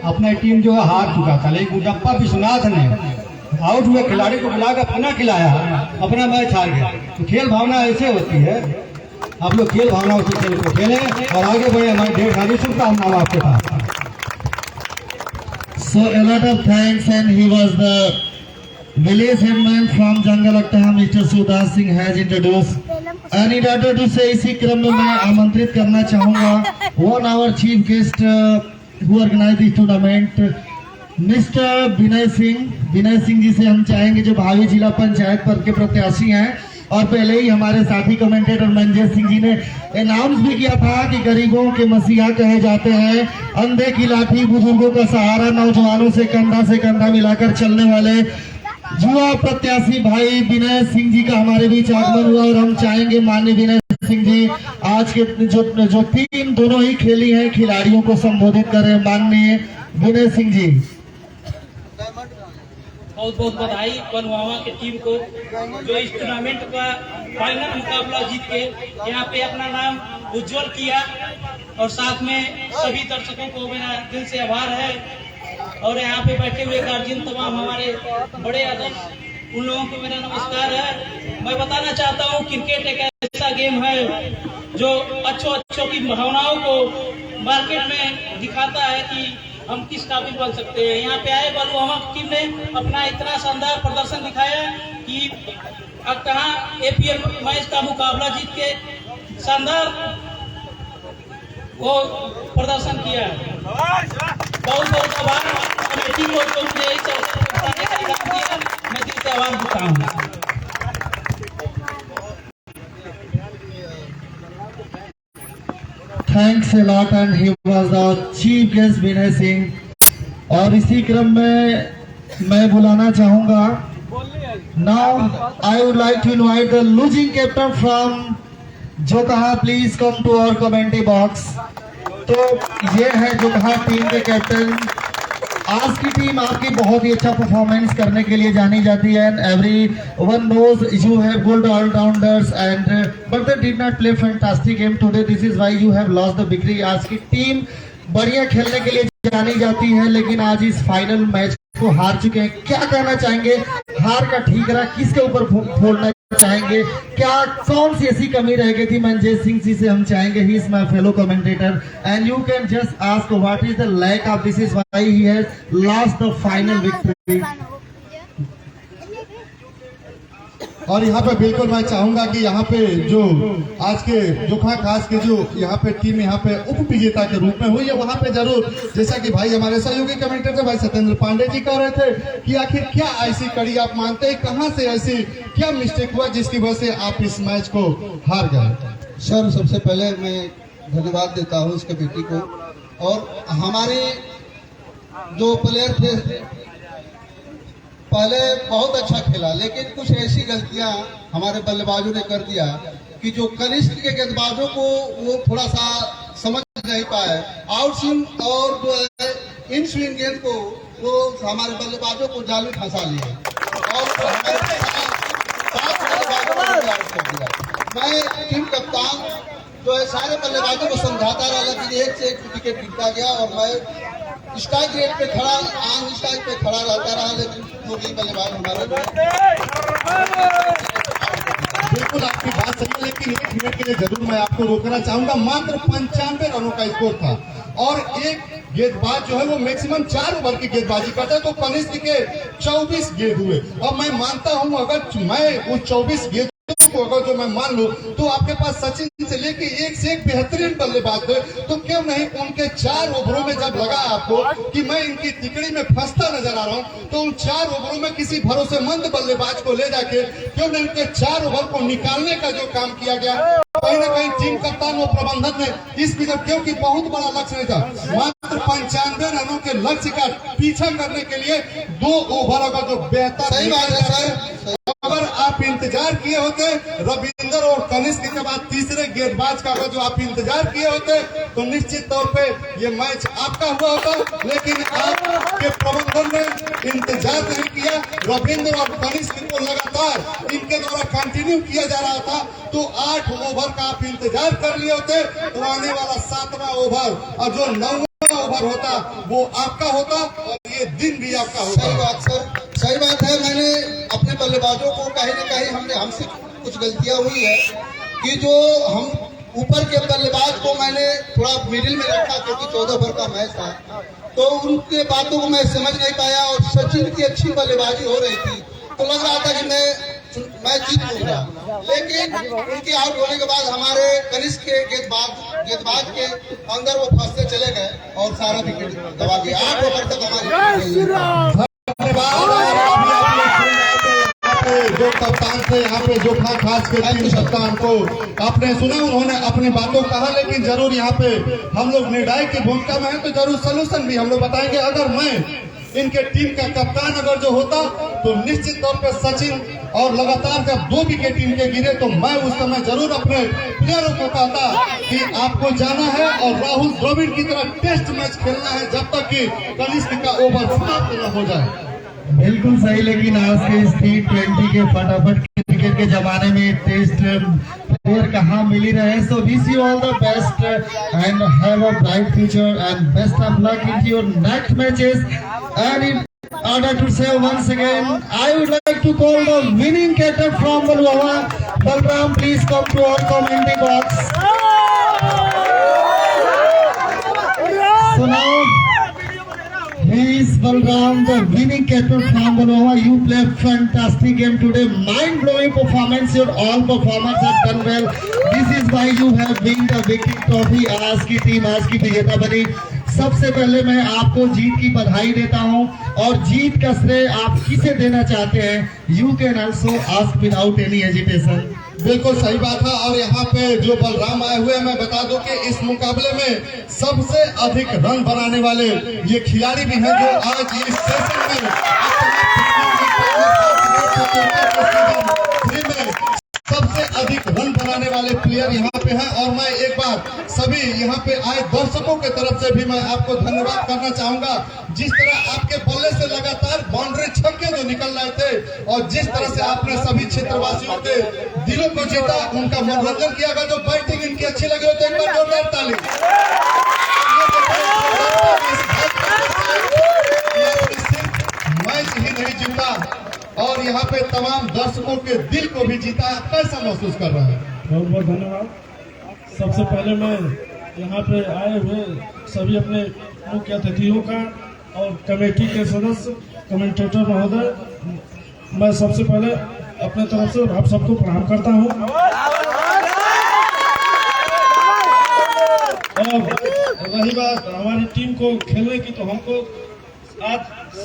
अपना टीम जो है हार चुका था, लेकिन गुड्डप्पा विश्वनाथ ने आउट हुए खिलाड़ी को बुलाकर पुनः खिलाया, अपना मैच हार गया। तो खेल भावना ऐसे होती है। आप लोग खेल भावना उसी खेल को खेलें और आगे बढ़े। हमारी ढेर सारी शुभकामनाएं आपके पास। So a lot of thanks, and he was the village headman from Jungle Akhta, Mr. Sudas Singh has introduced. And in order to say इसी क्रम में मैं आमंत्रित करना चाहूँगा one our chief guest who organized this tournament, Mr. Vinay Singh ji से हम चाहेंगे, जो भावी जिला पंचायत पद के प्रत्याशी हैं। और पहले ही हमारे साथी कमेंटेटर मंजेश सिंह जी ने अनाउंस भी किया था कि गरीबों के मसीहा कहे जाते हैं, अंधे की लाठी बुजुर्गों का सहारा, नौजवानों से कंधा मिलाकर चलने वाले युवा प्रत्याशी भाई विनय सिंह जी का हमारे बीच आगमन हुआ। और हम चाहेंगे माननीय विनय सिंह जी आज के जो टीम दोनों ही खेली है खिलाड़ियों को संबोधित करें। माननीय विनय सिंह जी। बहुत बहुत बधाई पनवावा की टीम को, जो इस टूर्नामेंट का फाइनल मुकाबला जीत के यहाँ पे अपना नाम उज्जवल किया। और साथ में सभी दर्शकों को मेरा दिल से आभार है। और यहाँ पे बैठे हुए गार्जियन तमाम हमारे बड़े आदर्श, उन लोगों को मेरा नमस्कार है। मैं बताना चाहता हूँ, क्रिकेट एक ऐसा गेम है जो अच्छों की भावनाओं को मार्केट में दिखाता है कि हम किस काबिल बन सकते हैं। यहाँ पे आए बलुआ टीम ने अपना इतना शानदार प्रदर्शन दिखाया कि अब कहाँ APL मैच का मुकाबला जीत के शानदार वो प्रदर्शन किया है। बहुत बहुत आभार कमेटी को, जो मुझे इस अवसर पर बताने का काम दिया। मैं दिल से आभार देता हूँ। Thanks a lot, and he was the chief guest Vinay Singh. और इसी क्रम में मैं बुलाना चाहूंगा, now I would like to invite the losing captain from जोकहा, please come to our commentary box। तो ये है जोकहा टीम के कैप्टन। आज की टीम आपकी बहुत ही अच्छा परफॉर्मेंस करने के लिए जानी जाती है, and everyone knows you have good all-rounders, and but they did not play fantastic game today. This is why you have lost the victory। आज की टीम बढ़िया खेलने के लिए जानी जाती है, लेकिन आज इस फाइनल मैच को हार चुके हैं। क्या कहना चाहेंगे, हार का ठीकरा किसके ऊपर फोड़ना चाहेंगे, क्या कौन सी ऐसी कमी रह गई थी? मंजेश सिंह जी से हम चाहेंगे, he is my fellow commentator, and you can just ask what is the lack of this, is why he has lost the final victory. और यहाँ पे बिल्कुल मैं चाहूंगा कि यहाँ पे जो आज के जोखा खास के जो यहाँ पे टीम यहाँ पे उप विजेता के रूप में हुई है, वहाँ पे जरूर, जैसा कि भाई हमारे सहयोगी कमेंटेटर भाई सत्येंद्र पांडे जी कह रहे थे कि आखिर क्या ऐसी कड़ी आप मानते हैं, कहाँ से ऐसी क्या मिस्टेक हुआ जिसकी वजह से आप इस मैच को हार गए? सर, सबसे पहले मैं धन्यवाद देता हूँ इस कमेटी को। और हमारे जो प्लेयर थे पहले बहुत अच्छा खेला, लेकिन कुछ ऐसी गलतियां हमारे बल्लेबाजों ने कर दिया कि जो कनिष्ठ के गेंदबाजों को वो थोड़ा सा समझ नहीं पाए। आउट स्विंग और जो है इन स्विंग गेंद को वो हमारे बल्लेबाजों को जाल में फंसा लिए और हमारे 5 बल्लेबाजों को आउट कर दिया। मैं टीम कप्तान जो है सारे बल्लेबाजों को समझाता रहा, लेकिन एक से एक विकेट गिरता गया और मैं स्ट्राइक रेट पे खड़ा, ऑन स्ट्राइक पे खड़ा रहता रहा, लेकिन वो भी बल्लेबाज हमारे। बिल्कुल आपकी बात सही है, लेकिन 1 मिनट के लिए जरूर मैं आपको रोकना चाहूंगा। मात्र 95 रनों का स्कोर था और एक गेंदबाज जो है वो मैक्सिमम 4 ओवर की गेंदबाजी करता है, तो कनिष्क के 24 गेंद हुए। अब मैं मानता हूं अगर मैं उस 24 गेंद को अगर जो मैं मान लूं तो आपके पास सचिन से लेके एक से एक बेहतरीन बल्लेबाज थे, तो क्यों नहीं उनके 4 ओवरों में जब लगा आपको कि मैं इनकी तिकड़ी में फंसता नजर आ रहा हूं, तो उन 4 ओवरों में किसी भरोसेमंद बल्लेबाज को ले जाके क्यों नहीं उनके 4 ओवर को निकालने का जो काम किया गया, कहीं ना कहीं टीम कप्तान और प्रबंधक ने इस विकेट, क्योंकि बहुत बड़ा लक्ष्य नहीं था, मात्र 95 रनों के लक्ष्य का पीछा करने के लिए 2 ओवर का जो बेहतर, सही बात है सर। अगर आप इंतजार किए होते रविंदर और कनिष्क के बाद तीसरे गेंदबाज का अगर जो आप इंतजार किए होते तो निश्चित तौर पे ये मैच आपका हुआ होता, लेकिन आपके प्रबंधन ने इंतजार नहीं किया। रविंद्र और कनिष्क को लगातार इनके द्वारा कंटिन्यू किया जा रहा था, तो 8 ओवर का आप इंतजार कर लिए होते तो आने वाला 7वां ओवर और जो 9वां ओवर होता वो आपका होता और ये दिन भी आपका होता। सही बात सर, सही बात है। मैंने अपने बल्लेबाजों को कहीं न कहीं हमसे कुछ गलतियां हुई है कि जो हम ऊपर के बल्लेबाज को मैंने थोड़ा मिडिल में रखा, क्योंकि 14 ओवर का मैच था, तो उनके बातों को मैं समझ नहीं पाया और सचिन की अच्छी बल्लेबाजी हो रही थी, तो लग रहा था कि मैं जीत लूंगा, लेकिन उनके आउट होने के बाद हमारे कनिष्क के गेंदबाज के अंदर वो फंसते चले गए और सारा विकेट दबा दिया। 8 ओवर तक हमारी जो कप्तान थे यहाँ पे, जो खास के टीम कप्तान को आपने सुना, उन्होंने अपनी बातों कहा, लेकिन जरूर यहाँ पे हम लोग निर्णायक की भूमिका में हैं तो जरूर सोल्यूशन भी हम लोग बताएंगे। अगर मैं इनके टीम का कप्तान अगर जो होता तो निश्चित तौर पे सचिन और लगातार जब 2 विकेट इनके गिरे तो मैं उस समय जरूर अपने प्लेयरों को कहता कि आपको जाना है और राहुल द्रविड़ की तरह टेस्ट मैच खेलना है जब तक कि कनिष्क का ओवर समाप्त न हो जाए। बिल्कुल सही, लेकिन आज के इस T20 के फटाफट क्रिकेट के जमाने में टेस्ट प्लेयर कहाँ मिल ही रहे। So wish you all the best and have a bright future and best of luck in your next matches. And in order to say once again, I would like to call the winning captain from Pulwama. Balram, please come to our commenting box. So now, he is Balram, the winning captain from Pulwama. You play fantastic game today, mind-blowing performance. Your all performance have done well. This is why you have won the victory trophy. आज की टीम आज की विजेता बनी। सबसे पहले मैं आपको जीत की बधाई देता हूं और जीत का श्रेय आप किसे देना चाहते हैं? You can also ask without any hesitation. बिल्कुल सही बात है। और यहाँ पे जो बलराम आए हुए, मैं बता दूं कि इस मुकाबले में सबसे अधिक रन बनाने वाले ये खिलाड़ी भी हैं जो आज इस सेशन में सबसे अधिक रन बनाने वाले प्लेयर यहाँ पे हैं। और मैं एक बार सभी यहाँ पे आए दर्शकों के तरफ से भी मैं आपको धन्यवाद करना चाहूंगा। जिस तरह आपके बल्ले से लगातार बाउंड्री छक्के जो निकल रहे थे और जिस तरह से आपने सभी क्षेत्रवासियों के दिलों को जीता, उनका मनोरंजन किया गया। जो बैटिंग इनकी अच्छी लगी हो तो एक बार जोरदार ताली। मैच ही नहीं जीता और यहाँ पे तमाम दर्शकों के दिल को भी जीता। कैसा महसूस कर रहे हैं? बहुत बहुत धन्यवाद। सबसे पहले मैं यहाँ पे आए हुए सभी अपने मुख्य अतिथियों का और कमेटी के सदस्य, कमेंटेटर महोदय, मैं सबसे पहले अपने तरफ से आप सबको प्रणाम करता हूँ। और रही बात हमारी टीम को खेलने की, तो हमको आज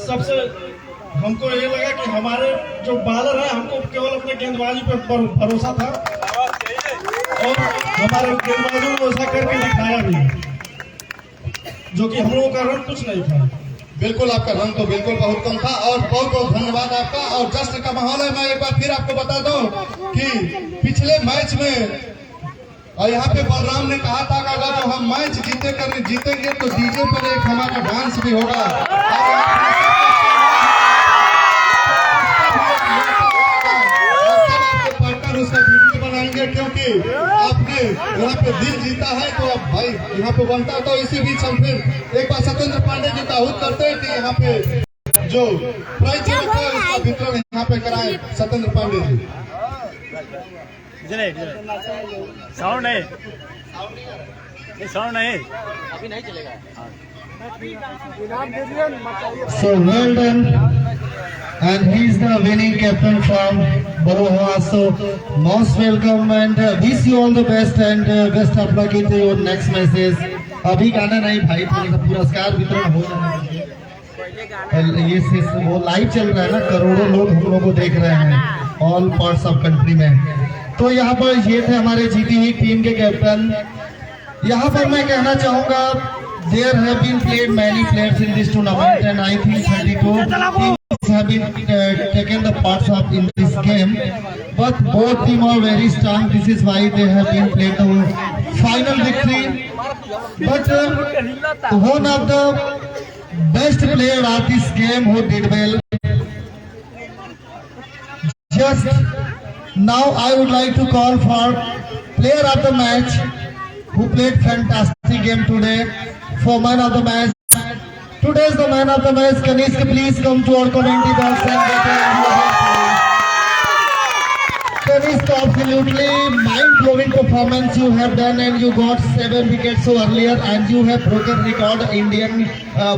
सबसे हमको ये लगा कि हमारे जो बॉलर है, हमको केवल अपने गेंदबाजी पर भरोसा था और हमारे गेंदबाजों ने ऐसा करके दिखाया भी, जो कि हम लोगों का रन कुछ नहीं था। बिल्कुल, आपका रन तो बिल्कुल बहुत कम था और बहुत बहुत धन्यवाद आपका। और जश्न का माहौल है। मैं एक बार फिर आपको बता दूं कि पिछले मैच में और यहाँ पे बलराम ने कहा था कि अगर हम मैच जीतेंगे तो डीजे पर एक हमारा डांस भी होगा। उसका वीडियो बनाएंगे, क्योंकि आपने यहाँ पे दिल जीता है तो अब भाई यहाँ पे बनता। तो इसी बीच हम फिर एक बार सत्येंद्र पांडे जी का आह्वान करते हैं कि यहाँ पे जो प्राइज है उसका वितरण यहाँ पे कराए। सत्येंद्र पांडे जी। साउंड नहीं, साउंड नहीं, अभी नहीं चलेगा। So well done. And he's the winning captain from Borohua. So most welcome and wish you all the best and best of luck in your next matches. अभी गाना नहीं भाई, थोड़ा सा पुरस्कार वितरण हो जाना चाहिए। ये वो लाइव चल रहा है ना, करोड़ों लोग हम लोग को देख रहे हैं ऑल पार्ट्स ऑफ कंट्री में। तो यहाँ पर ये थे हमारे जीती हुई टीम के कैप्टन। यहाँ पर मैं कहना चाहूँगा there have been played many players in this tournament and I think 32 teams have been taken the parts of in this game, but both teams are very strong. This is why they have been played the final victory. But one of the best player of this game who did well. Just now I would like to call for player of the match who played fantastic game today. For man of the match, today's the man of the match. Kanishk, please come to our commentary box and get a Kanishk, absolutely mind-blowing performance you have done, and you got 7 wickets so earlier, and you have broken record Indian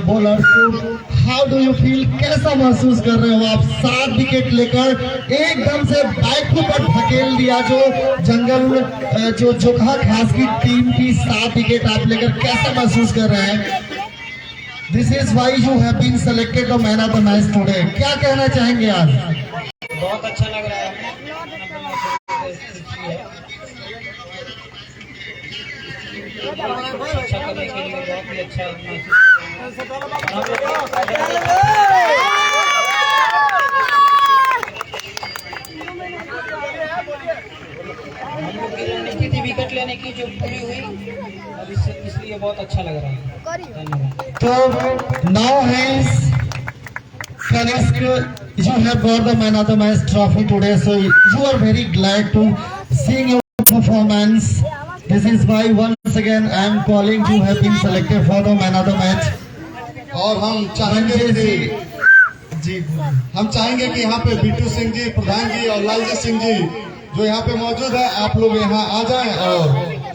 bowlers. So how do you feel? कैसा महसूस कर रहे हो आप? 7 विकेट लेकर एकदम से बैक टू बैक धकेल दिया जो जंगल जो जोखा खास की टीम की 7 विकेट आप लेकर कैसा महसूस कर रहे हैं? This is why you have been selected the man of the match today. क्या कहना चाहेंगे आज? बहुत अच्छा लग रहा है। अच्छा करने के लिए बहुत ही अच्छा हम लोग की रणनीति थी विकेट लेने की जो पूरी हुई, अब इसलिए बहुत अच्छा लग रहा है। धन्यवाद। तो now is Kanishk, you have got the man of the match trophy today, so you are very glad to seeing your performance. This is why once again I am calling you have been selected for the man of the match. और हम चाहेंगे कि यहाँ पे बिट्टू सिंह जी, प्रधान जी और लालजी सिंह जी जो यहाँ पे मौजूद है, आप लोग यहाँ आ जाएं और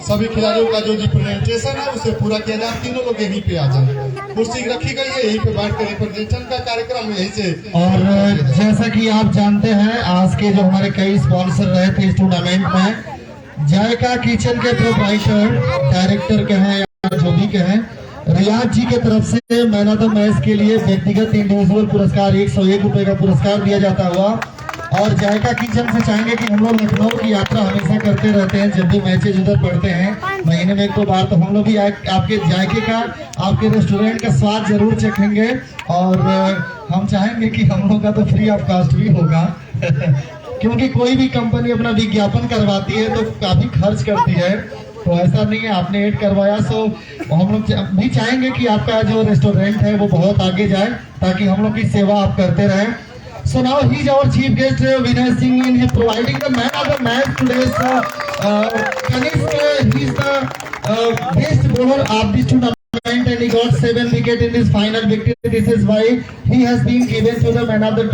सभी खिलाड़ियों का जो रिप्रेजेंटेशन है उसे पूरा किया जाए। तीनों लोग यहीं पे आ जाएं। कुर्सी रखी गई है, यहीं पे बैठ कर रिप्रेजेंटेशन का कार्यक्रम यहीं से। और जैसा कि आप जानते हैं आज के जो हमारे कई स्पॉन्सर रहे थे इस टूर्नामेंट में, जायका किचन के प्रोप्राइटर डायरेक्टर के हैं या जो भी के हैं, रियाज जी की तरफ से मैन ऑफ द मैच के लिए व्यक्तिगत इंडिविजुअल पुरस्कार 101 रुपए का पुरस्कार दिया जाता हुआ। और जायका किचन से चाहेंगे कि हम लोग लखनऊ की यात्रा हमेशा करते रहते हैं, जब भी मैचेज उधर पड़ते हैं महीने में 1-2 बार, तो हम लोग भी आपके जायके का, आपके रेस्टोरेंट का स्वाद जरूर चखेंगे। और हम चाहेंगे कि हम लोग का तो फ्री ऑफ कॉस्ट भी होगा क्योंकि कोई भी कंपनी अपना विज्ञापन करवाती है तो काफी खर्च करती है, तो ऐसा नहीं है, आपने ऐड करवाया। सो हम लोग भी चाहेंगे कि आपका जो रेस्टोरेंट है वो बहुत आगे जाए ताकि हम लोग की सेवा आप करते रहें। So now he is our chief guest, Vinay Singh, in providing the man of the match today. Kanishk, he is the best bowler of this tournament and he got 7 wickets in this final victory. This is why he has been given to the man of the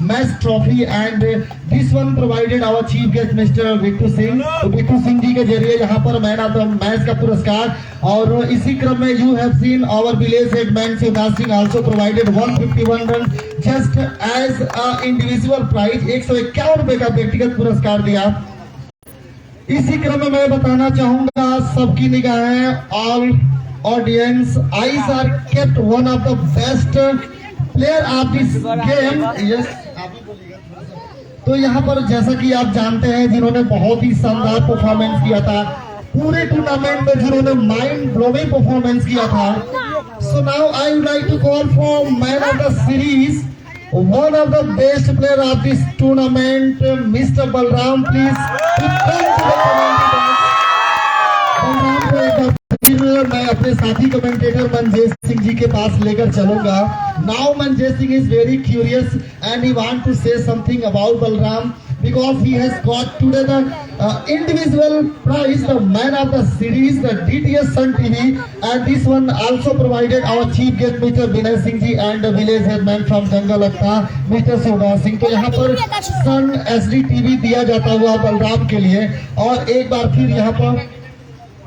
match trophy, and this one provided our chief guest Mr. Bittu Singh। तो बिट्टू सिंह जी के जरिए यहाँ पर मैन ऑफ द मैच का पुरस्कार। और इसी क्रम में you have seen our village headman Shivraj Singh also provided 151 run just as a individual prize, 151 रुपए का व्यक्तिगत पुरस्कार दिया। इसी क्रम में मैं बताना चाहूंगा सबकी निगाहें, all audience eyes are kept one of the best player of this game. Yes, तो यहाँ पर जैसा कि आप जानते हैं जिन्होंने बहुत ही शानदार परफॉर्मेंस किया था पूरे टूर्नामेंट में, जिन्होंने माइंड ब्लोइंग परफॉर्मेंस किया था। So now I would like to call for man of the series, one of the best player of this tournament, mister Balram. Please मैं अपने साथी कमेंटेटर मनजेश सिंह जी के पास लेकर चलूंगा। Now Manjesh Singh is very curious and he want to say something about Balram because he has got today the individual prize, the man of the series, the DTS Sun TV, and this one also provided our chief guest Mr. Vinay Singh ji and the village headman from Jangal Akhta Mr. Shivraj Singh। तो यहाँ पर Sun SD TV दिया जाता हुआ बलराम के लिए। और एक बार फिर यहाँ पर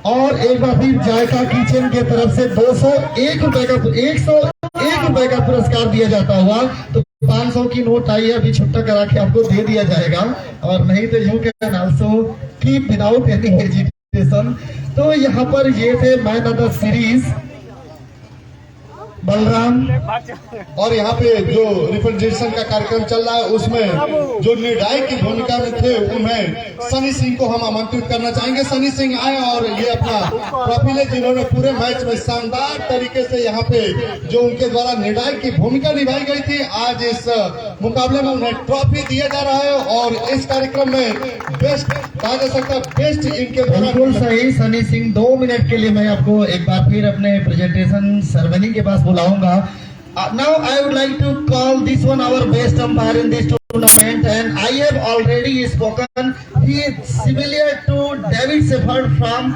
और एक बार फिर जायका किचन के तरफ से 101 रुपए का पुरस्कार दिया जाता हुआ। तो 500 की नोट आई है, अभी छुट्टा करा के आपको दे दिया जाएगा, और नहीं तो you can also keep without any hesitation. तो यहाँ पर ये थे man of the series Balram. और यहाँ पे जो रिप्रेजेंटेशन का कार्यक्रम चल रहा है उसमें जो निर्णायक की भूमिका में थे उन्हें सनी सिंह को हम आमंत्रित करना चाहेंगे। सनी सिंह आए और ये अपना ट्रॉफी ले, जिन्होंने पूरे मैच में शानदार तरीके से यहाँ पे जो उनके द्वारा निर्णायक की भूमिका निभाई गई थी, आज इस मुकाबले में उन्हें ट्रॉफी दिया जा रहा है। और इस कार्यक्रम में बेस्ट कहा जा सकता है, बेस्ट इनके द्वारा। बिल्कुल सही सनी सिंह, 2 मिनट के लिए मैं आपको एक बार फिर अपने प्रेजेंटेशन सेरेमनी के पास बुलाऊंगा। Now I would like to call this one our best umpire in this tournament, and I have already spoken. He is similar to David Shepherd from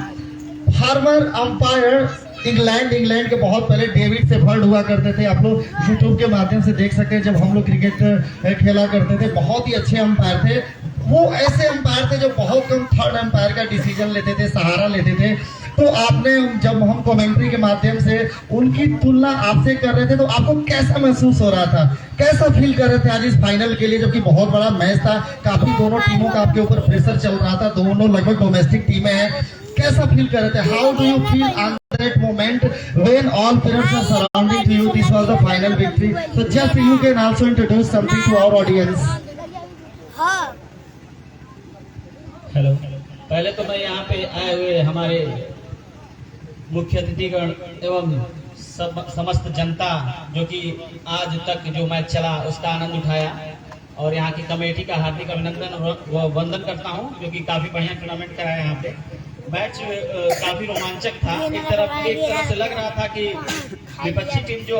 former umpire England के बहुत पहले डेविड शेफर्ड हुआ करते थे। आप लोग यूट्यूब के माध्यम से देख सकते हैं, जब हम लोग क्रिकेट खेला करते थे, बहुत ही अच्छे अंपायर थे वो। ऐसे अंपायर थे जो बहुत कम थर्ड अंपायर का डिसीजन लेते थे, सहारा लेते थे। तो आपने जब हम कमेंट्री के माध्यम से उनकी तुलना आपसे कर रहे थे, तो आपको कैसा महसूस हो रहा था, कैसा फील कर रहे थे आज इस फाइनल के लिए, जबकि बहुत बड़ा मैच था, काफी दोनों टीमों का आपके ऊपर प्रेशर चल रहा था, दोनों लगभग डोमेस्टिक टीमें हैं, कैसा फील कर रहे थे? How do you feel on that moment when all parents are surrounding to you? This was the final victory. So just you can also introduce something to our audience. Hello, पहले तो मैं यहाँ पे आए हुए हमारे मुख्य अतिथिगण एवं समस्त जनता जो कि आज तक जो मैच चला उसका आनंद उठाया, और यहाँ की कमेटी का हार्दिक अभिनंदन व वंदन करता हूँ, जो कि काफी बढ़िया टूर्नामेंट कराया। यहाँ पे मैच काफी रोमांचक था। एक तरफ से लग रहा था कि विपक्षी टीम जो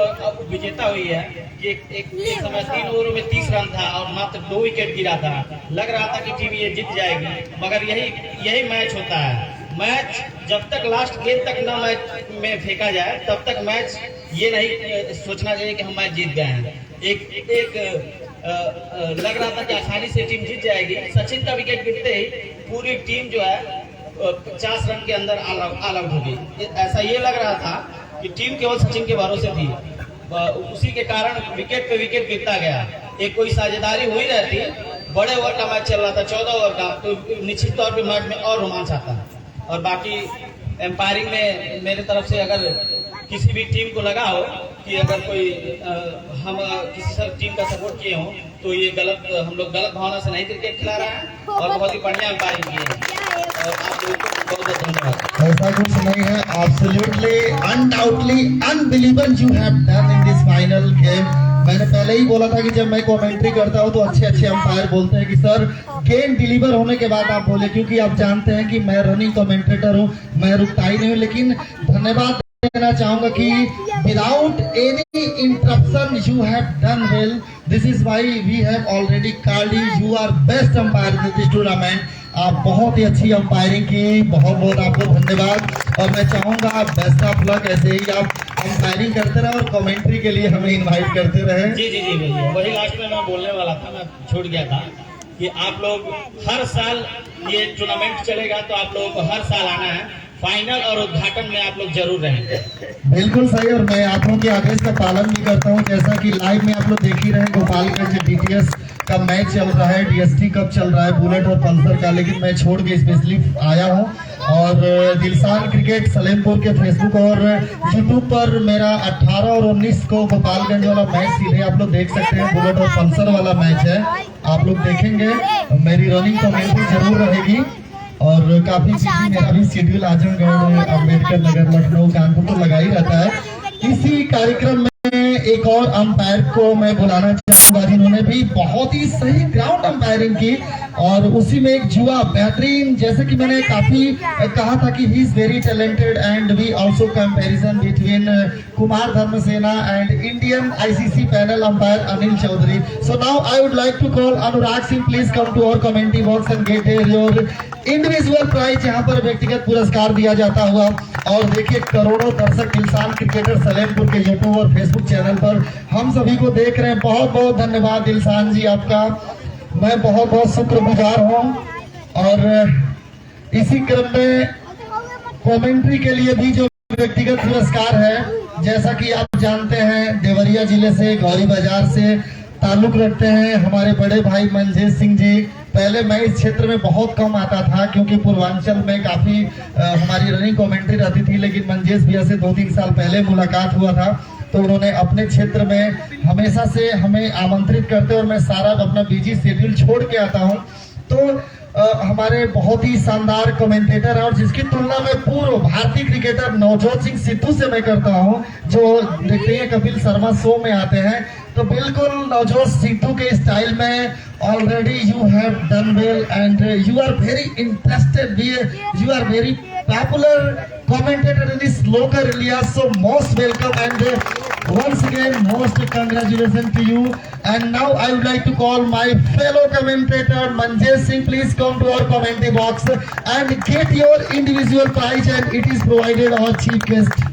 विजेता हुई है, कि एक समय 3 ओवरों में 30 रन था और मात्र 2 विकेट गिरा था, लग रहा था कि टीम ये जीत जाएगी। मगर यही मैच होता है। मैच जब तक लास्ट गेंद तक न मैच में फेंका जाए तब तक मैच ये नहीं सोचना चाहिए कि हम मैच जीत गए हैं। लग रहा था कि आसानी से टीम जीत जाएगी। सचिन का विकेट गिरते ही पूरी टीम जो है 50 रन के अंदर ऑल आउट हो गई। ऐसा ये लग रहा था कि टीम केवल सचिन के भरोसे थी, उसी के कारण विकेट पे विकेट गिरता गया। एक कोई साझेदारी हुई रहती, बड़े ओवर का मैच चल रहा था, 14 ओवर का, तो निश्चित तौर पे मैच में और रोमांच आता। और बाकी एम्पायरिंग में मेरे तरफ से अगर किसी भी टीम को लगा हो कि अगर कोई हम किसी टीम का सपोर्ट किए हों, तो ये हम लोग गलत भावना से नहीं क्रिकेट खिला रहे हैं, और बहुत ही बढ़िया एम्पायरिंग की है। और आप लोगों को बहुत बहुत धन्यवाद। ऐसा कुछ नहीं है, absolutely undoubtedly unbelievable you have done in this final game. मैंने पहले ही बोला था कि जब मैं कमेंट्री करता हूं तो अच्छे अंपायर बोलते हैं कि सर गेम डिलीवर होने के बाद आप बोले, क्योंकि आप जानते हैं कि मैं रनिंग कमेंटेटर हूं, मैं रुकता ही नहीं हूं। लेकिन धन्यवाद देना चाहूंगा कि without any interruption you have done well. This is why we have already called you are best umpire in this tournament. आप बहुत ही अच्छी अंपायरिंग की, बहुत बहुत आपको धन्यवाद। और मैं चाहूंगा आप बेस्ट ऑफ लक, ऐसे ही आप अंपायरिंग करते रहे और कमेंट्री के लिए हमें इनवाइट करते रहे। जी जी जी भैया, वही लास्ट में मैं बोलने वाला था, मैं छूट गया था कि आप लोग हर साल ये टूर्नामेंट चलेगा तो आप लोगों को हर साल आना है। फाइनल और उद्घाटन में आप लोग जरूर रहेंगे। बिल्कुल सही, और मैं आप लोगों के आदेश का पालन भी करता हूं। जैसा कि लाइव में आप लोग देख ही रहे हैं, गोपालगंज डीटीएस का मैच चल रहा है, डीएसटी कप चल रहा है, बुलेट और पल्सर का, लेकिन मैं छोड़ के स्पेशली आया हूं। और दिलसान क्रिकेट सलेमपुर के फेसबुक और यूट्यूब पर मेरा 18 और 19 को गोपालगंज वाला मैच सीधे आप लोग देख सकते हैं। बुलेट और पल्सर वाला मैच है, आप लोग देखेंगे। मेरी रनिंग कमेंट्री जरूर रहेगी, और काफी बिजी मेरा भी शेड्यूल आजमगढ़, अम्बेडकर नगर, लखनऊ, कानपुर तो लगा ही रहता है। इसी कार्यक्रम में एक और अंपायर को मैं बुलाना चाहूंगा जिन्होंने भी बहुत ही सही ग्राउंड अंपायरिंग की, और उसी में एक जुआ बेहतरीन, जैसे कि मैंने काफी कहा था कि he is very talented and we also comparison between Kumar Dharmasena and Indian ICC panel umpire Anil Chaudhary. So now I would like to call Anurag Singh, please come to our commentary box and get your individual prize, यहाँ पर व्यक्तिगत पुरस्कार दिया जाता हुआ। और देखिए करोड़ों दर्शक दिलसान क्रिकेटर सलेमपुर के यूट्यूब और फेसबुक चैनल पर हम सभी को देख रहे हैं। बहुत बहुत धन्यवाद दिलसान जी आपका, मैं बहुत बहुत शुक्रगुजार हूँ। और इसी क्रम में कमेंट्री के लिए भी जो व्यक्तिगत पुरस्कार है, जैसा कि आप जानते हैं देवरिया जिले से, गौरी बाजार से ताल्लुक रखते हैं हमारे बड़े भाई मंजेश सिंह जी। पहले मैं इस क्षेत्र में बहुत कम आता था क्योंकि पूर्वांचल में काफी हमारी रनिंग कमेंट्री रहती थी, लेकिन मंजेश भैया से 2-3 साल पहले मुलाकात हुआ था तो उन्होंने अपने क्षेत्र में हमेशा से हमें आमंत्रित करते और मैं सारा अपना बिजी शेड्यूल छोड़ के आता हूं। तो हमारे बहुत ही शानदार कमेंटेटर है और जिसकी तुलना में पूर्व भारतीय क्रिकेटर नवजोत सिंह सिद्धू से मैं करता हूं, जो देखते हैं कपिल शर्मा शो में आते हैं, तो बिल्कुल नवजोत सिद्धू के स्टाइल में already you have done well and you are very interested, you are very popular commentator in this local area, so most welcome and once again most congratulations to you. And now I would like to call my fellow commentator Manjesh Singh. Please come to our commentary box and get your individual prize and it is provided our chief guest.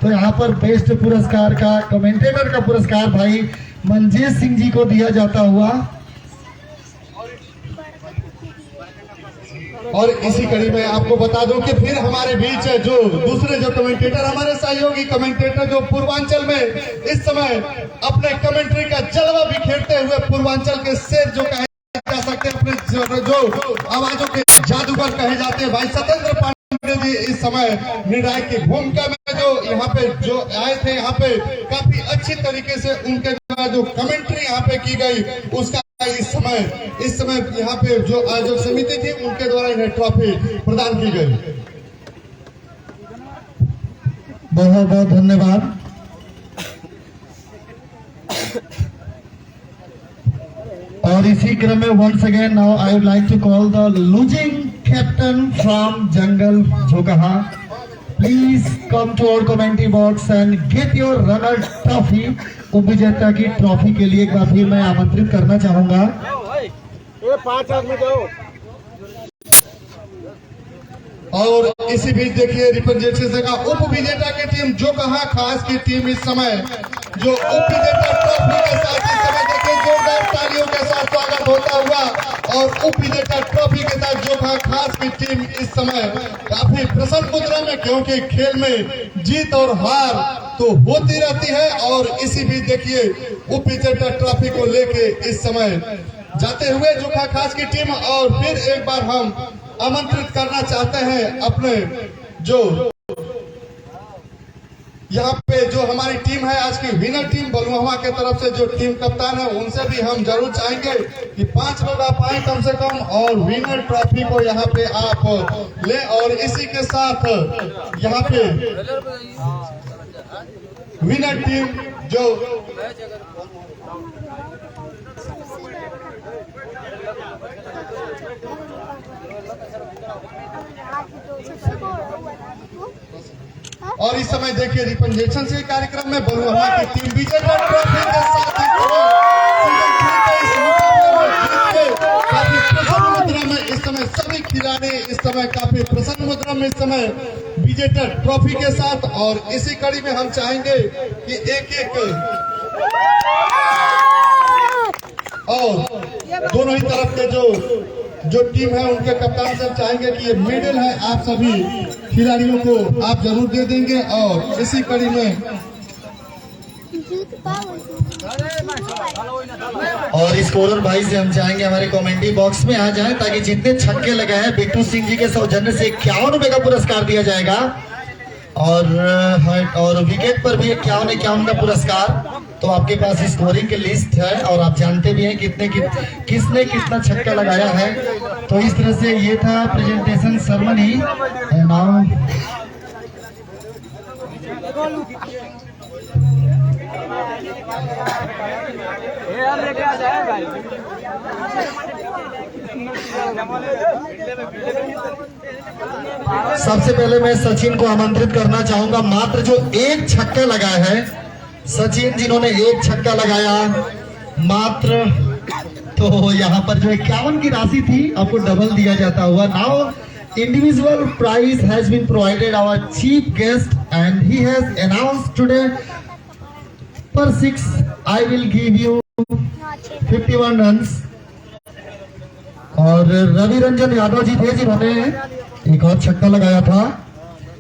तो यहाँ पर बेस्ट पुरस्कार का, कमेंटेटर का पुरस्कार भाई मंजेश सिंह जी को दिया जाता हुआ। और इसी कड़ी में आपको बता दूं कि फिर हमारे बीच जो दूसरे जो कमेंटेटर, हमारे सहयोगी कमेंटेटर जो पूर्वांचल में इस समय अपने कमेंट्री का जलवा बिखेरते हुए पूर्वांचल के शेर जो कहे जा सकते हैं, अपने जो आवाजों के जादूगर कहे जाते हैं, भाई सत्येंद्र पांडे जी इस समय निर्णायक की भूमिका में जो यहाँ पे जो आए थे, यहाँ पे काफी अच्छी तरीके से उनके जो कमेंट्री यहाँ पे की गई उसका इस समय यहाँ पे जो आयोजक समिति थी उनके द्वारा इन्हें ट्रॉफी प्रदान की गई। बहुत बहुत धन्यवाद। और इसी क्रम में once again now I would like to call the losing captain from Jangal Jhokaha. Please come to our commentary box and get your runner trophy. उपविजेता की ट्रॉफी के लिए एक बार फिर मैं आमंत्रित करना चाहूंगा। और इसी बीच देखिए रिप्रेजेंटेशन का उप विजेता की टीम जो कहा खास की टीम इस समय जो उप विजेता ट्रॉफी के साथ इस समय देखिए जोरदार तालियों के साथ स्वागत होता हुआ और उप विजेता ट्रॉफी के साथ जो कहा खास की टीम इस समय काफी प्रसन्न मुद्रा में, क्योंकि खेल में जीत और हार तो होती रहती है। और इसी बीच देखिए उप विजेता ट्रॉफी को लेके इस समय जाते हुए जो कहा खास की टीम, और फिर एक बार हम आमंत्रित करना चाहते हैं अपने जो यहाँ पे जो हमारी टीम है आज की विनर टीम बलुआ के तरफ से जो टीम कप्तान है उनसे भी हम जरूर चाहेंगे कि 5 लोग आप आए कम से कम और विनर ट्रॉफी को यहाँ पे आप ले। और इसी के साथ यहाँ पे विनर टीम जो और इस समय देखिए रिप्रेजेंटेशन से कार्यक्रम में बलुआ की टीम विजेता ट्रॉफी के साथ काफी प्रसन्न मुद्रा में इस समय सभी खिलाड़ी इस समय काफी प्रसन्न मुद्रा में इस समय विजेता ट्रॉफी के साथ। और इसी कड़ी में हम चाहेंगे कि एक और दोनों ही तरफ के जो टीम है उनके कप्तान से चाहेंगे कि ये मेडल है आप सभी खिलाड़ियों को आप जरूर दे देंगे। और इसी कड़ी में और स्कोरर भाई से हम चाहेंगे हमारे कमेंट्री बॉक्स में आ जाएं ताकि जितने छक्के लगे हैं बिट्टू सिंह जी के सौजन्य से 51 रुपए का पुरस्कार दिया जाएगा और विकेट पर भी 51 का पुरस्कार। तो आपके पास स्कोरिंग की लिस्ट है और आप जानते भी हैं किसने कितना छक्का लगाया है। तो इस तरह से ये था प्रेजेंटेशन सेरेमनी। नाउ लेके आ जाए भाई। सबसे पहले मैं सचिन को आमंत्रित करना चाहूंगा। मात्र जो एक छक्का लगाया है सचिन जिन्होंने एक छक्का लगाया मात्र, तो यहाँ पर जो 51 की राशि थी आपको डबल दिया जाता हुआ। Now individual prize has been provided our chief guest and he has announced today per 6 I will give you 51 runs। और रवि रंजन यादव जी थे जिन्होंने एक और छक्का लगाया था।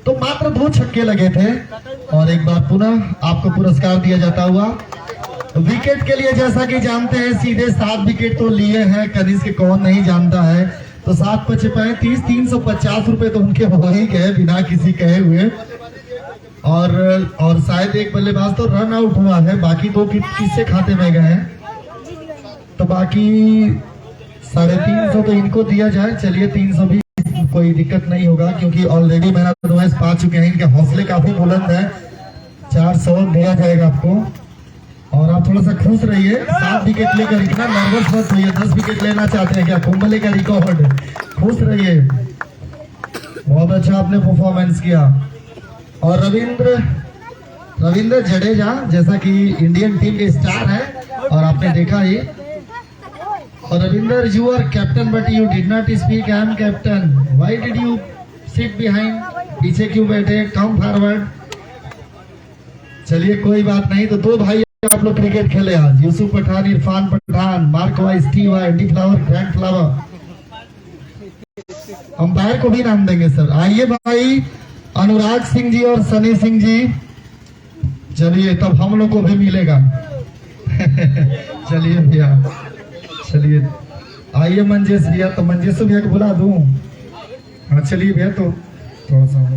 तो मात्र 2 छक्के लगे थे। और एक बार पुनः आपको पुरस्कार दिया जाता हुआ। विकेट के लिए जैसा कि जानते हैं सीधे 7 विकेट तो लिए हैं, कनिष्क कौन नहीं जानता है। तो 7 × 5 = 35, 350 रुपए तो उनके हो ही गए बिना किसी कहे हुए। और शायद एक बल्लेबाज तो रन आउट हुआ है, बाकी 2 किससे खाते में गए हैं, तो बाकी 350 तो इनको दिया जाए। चलिए 300 भी कोई दिक्कत नहीं होगा, क्योंकि ऑलरेडी मैंने एडवाइस पा चुके हैं, इनके हौसले काफी बुलंद है। 400 दिया जाएगा आपको। और आप थोड़ा सा खुश रहिए, 7 विकेट लेकर इतना नर्वस मत होइए। 10 विकेट लेना चाहते हैं क्या, कुंबले का रिकॉर्ड। खुश रहिए, बहुत अच्छा आपने परफॉर्मेंस किया। और रविंद्र जडेजा जैसा कि इंडियन टीम के स्टार है, और आपने देखा ही। और Ravindra, you are captain but you did not speak, I am captain, why did you sit behind, पीछे क्यों बैठे, कम फॉरवर्ड। चलिए कोई बात नहीं। तो 2 भाई आप लोग क्रिकेट खेले आज, यूसुफ पठान, इरफान पठान, मार्क वाइस, Steve, Andy Flower, Frank Flower. Umpire को भी नाम देंगे सर। आइए भाई, अनुराग सिंह जी और सनी सिंह जी, चलिए तब हम लोग को भी मिलेगा। चलिए भैया, चलिए आइए मंजेश भैया। तो मंजेश भैया को बुला दूं? हाँ चलिए भैया, तो थोड़ा सा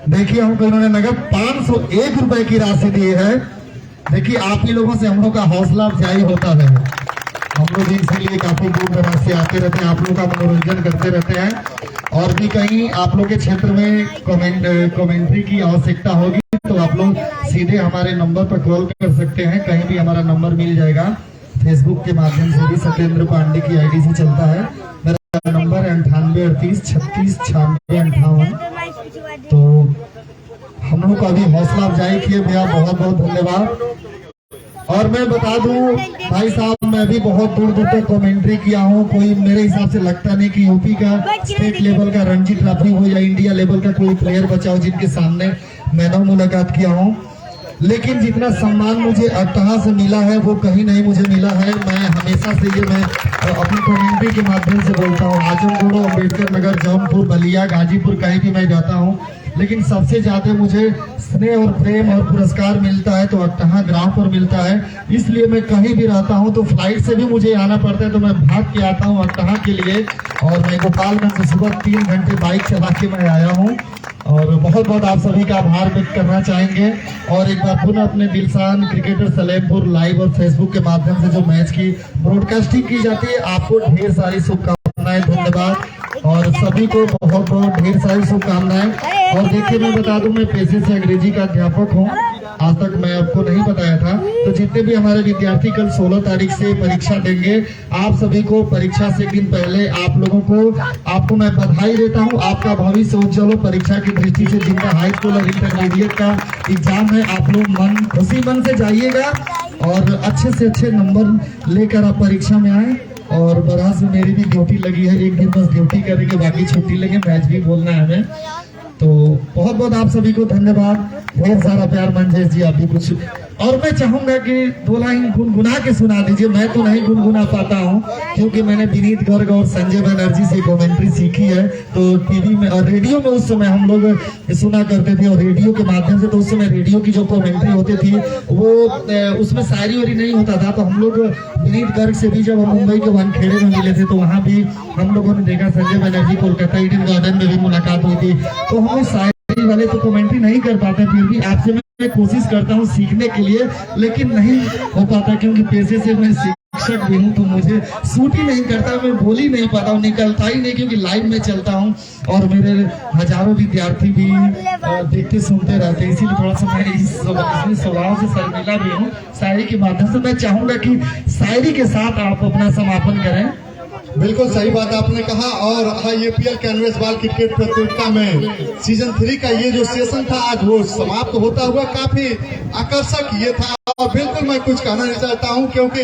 देखिए हमको इन्होंने नगद 501 रुपए की राशि दी है। देखिए आप ही लोगों से हम लोग का हौसला अफजाई होता है। हम लोग इसीलिए काफी दूर दराज से आते रहते हैं, आप लोग का मनोरंजन करते रहते हैं। और भी कहीं आप लोग के क्षेत्र में कमेंट्री की आवश्यकता होगी तो आप लोग सीधे हमारे नंबर पर कॉल कर सकते हैं, कहीं भी हमारा नंबर मिल जाएगा। फेसबुक के माध्यम से भी सत्येंद्र पांडे की आईडी से चलता है। मेरा नंबर 98 38 36 96 58। तो हम लोग को अभी हौसला अफजाई किए भैया, बहुत बहुत धन्यवाद। और मैं बता दूं भाई साहब, मैं भी बहुत दूर दूर तक कमेंट्री किया हूं। कोई मेरे हिसाब से लगता नहीं कि यूपी का स्टेट लेवल का रणजी ट्रॉफी हो या इंडिया लेवल का कोई प्लेयर बचा हो जिनके सामने मैंने मुलाकात किया हूं। लेकिन जितना सम्मान मुझे अट्टाहा से मिला है वो कहीं नहीं मुझे मिला है। मैं हमेशा से ये मैं अपनी कम्युनिटी के माध्यम से बोलता हूँ, आजमगढ़, अम्बेडकर नगर, जौनपुर, बलिया, गाजीपुर, कहीं भी मैं जाता हूँ, लेकिन सबसे ज्यादा मुझे स्नेह और प्रेम और पुरस्कार मिलता है तो अट्टाहा ग्राम पर मिलता है। इसलिए मैं कहीं भी रहता हूं तो फ्लाइट से भी मुझे आना पड़ता है तो मैं भाग के आता हूं अट्टाहा के लिए। और मैं गोपालगंज से सुबह 3 घंटे बाइक चला के मैं आया हूं। और बहुत बहुत आप सभी का आभार व्यक्त करना चाहेंगे। और एक बार पुनः अपने दिलसान क्रिकेटर सलेमपुर लाइव और फेसबुक के माध्यम से जो मैच की ब्रॉडकास्टिंग की जाती है, आपको ढेर सारी शुभकामनाएं, धन्यवाद। और सभी को बहुत बहुत ढेर सारी शुभकामनाएं। और देखिए मैं बता दूं, मैं पेशे से अंग्रेजी का अध्यापक हूं, आज तक मैं आपको नहीं बताया था। तो जितने भी हमारे विद्यार्थी कल 16 तारीख से परीक्षा देंगे, आप सभी को परीक्षा से एक दिन पहले आपको मैं बधाई देता हूं। आपका भविष्य उज्जवल हो। परीक्षा की दृष्टि से जिनका हाई स्कूल और इंटरमीडिएट का एग्जाम है, आप लोग खुशी मन से जाइएगा और अच्छे से अच्छे नंबर लेकर आप परीक्षा में आए। और बराज में मेरी भी ड्यूटी लगी है, एक दिन बस ड्यूटी करेंगे, बाकी छुट्टी लेंगे, मैच भी बोलना है हमें। तो बहुत बहुत आप सभी को धन्यवाद, ढेर सारा प्यार। मंजेश जी आप भी कुछ, और मैं चाहूंगा कि 2 लाइन गुनगुना के सुना दीजिए। मैं तो नहीं गुनगुना पाता हूं क्योंकि मैंने विनीत गर्ग और संजय बनर्जी से कमेंट्री सीखी है। तो टीवी में और रेडियो में उस समय हम लोग सुना करते थे, और रेडियो के माध्यम से तो उस समय रेडियो की जो कमेंट्री होती थी वो उसमें शायरी वारी नहीं होता था। तो हम लोग विनीत गर्ग से भी जब हम मुंबई के वानखेड़े में मिले थे तो वहाँ भी हम लोगों ने देखा। संजय बनर्जी कोलकाता ईडन गार्डन में भी मुलाकात हुई थी। तो हम शायरी वाले तो कमेंट्री नहीं कर पाते, फिर भी आपसे मैं कोशिश करता हूँ सीखने के लिए, लेकिन नहीं हो पाता क्योंकि पेशे से मैं शिक्षक भी हूँ तो मुझे सूट ही नहीं करता, मैं बोल ही नहीं पाता हूँ, निकलता ही नहीं क्योंकि लाइव में चलता हूँ और मेरे हजारों विद्यार्थी भी देखते सुनते रहते हैं। इसीलिए थोड़ा सा मैं इसमें स्वभाव से शर्मिला भी हूँ। शायरी के माध्यम से मैं चाहूंगा कि शायरी के साथ आप अपना समापन करें। बिल्कुल सही बात आपने कहा। और IAPL कैनवेस बॉल क्रिकेट प्रतियोगिता में सीजन 3 का ये जो सेशन था आज वो समाप्त होता हुआ काफी आकर्षक ये था। और बिल्कुल मैं कुछ कहना नहीं चाहता हूँ क्योंकि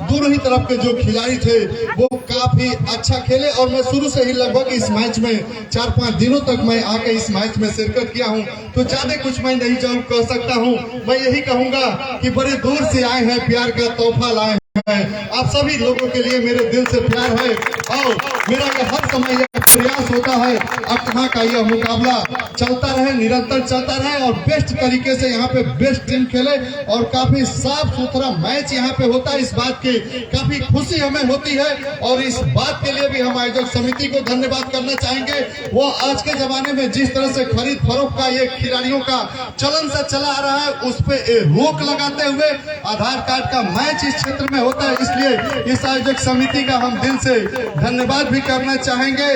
दोनों ही तरफ के जो खिलाड़ी थे वो काफी अच्छा खेले और मैं शुरू से ही लगभग इस मैच में 4-5 दिनों तक मैं आके इस मैच में शिरकत किया हूं, तो ज्यादा कुछ मैं नहीं जरूर कह सकता हूं। मैं यही कहूंगा कि बड़े दूर से आए हैं, प्यार का तोहफा लाए हैं। आप सभी लोगों के लिए मेरे दिल से प्यार है और मेरा यह हर समय यह प्रयास होता है अब कहाँ का यह मुकाबला चलता रहे, निरंतर चलता रहे और बेस्ट तरीके से यहाँ पे बेस्ट टीम खेले और काफी साफ सुथरा मैच यहाँ पे होता है। इस बात की काफी खुशी हमें होती है और इस बात के लिए भी हम आयोजक समिति को धन्यवाद करना चाहेंगे। वो आज के जमाने में जिस तरह से खरीद फरोख्त का ये खिलाड़ियों का चलन से चला आ रहा है, उस पे रोक लगाते हुए आधार कार्ड का मैच इस क्षेत्र में होता है, इसलिए इस आयोजक समिति का हम दिल से धन्यवाद भी करना चाहेंगे।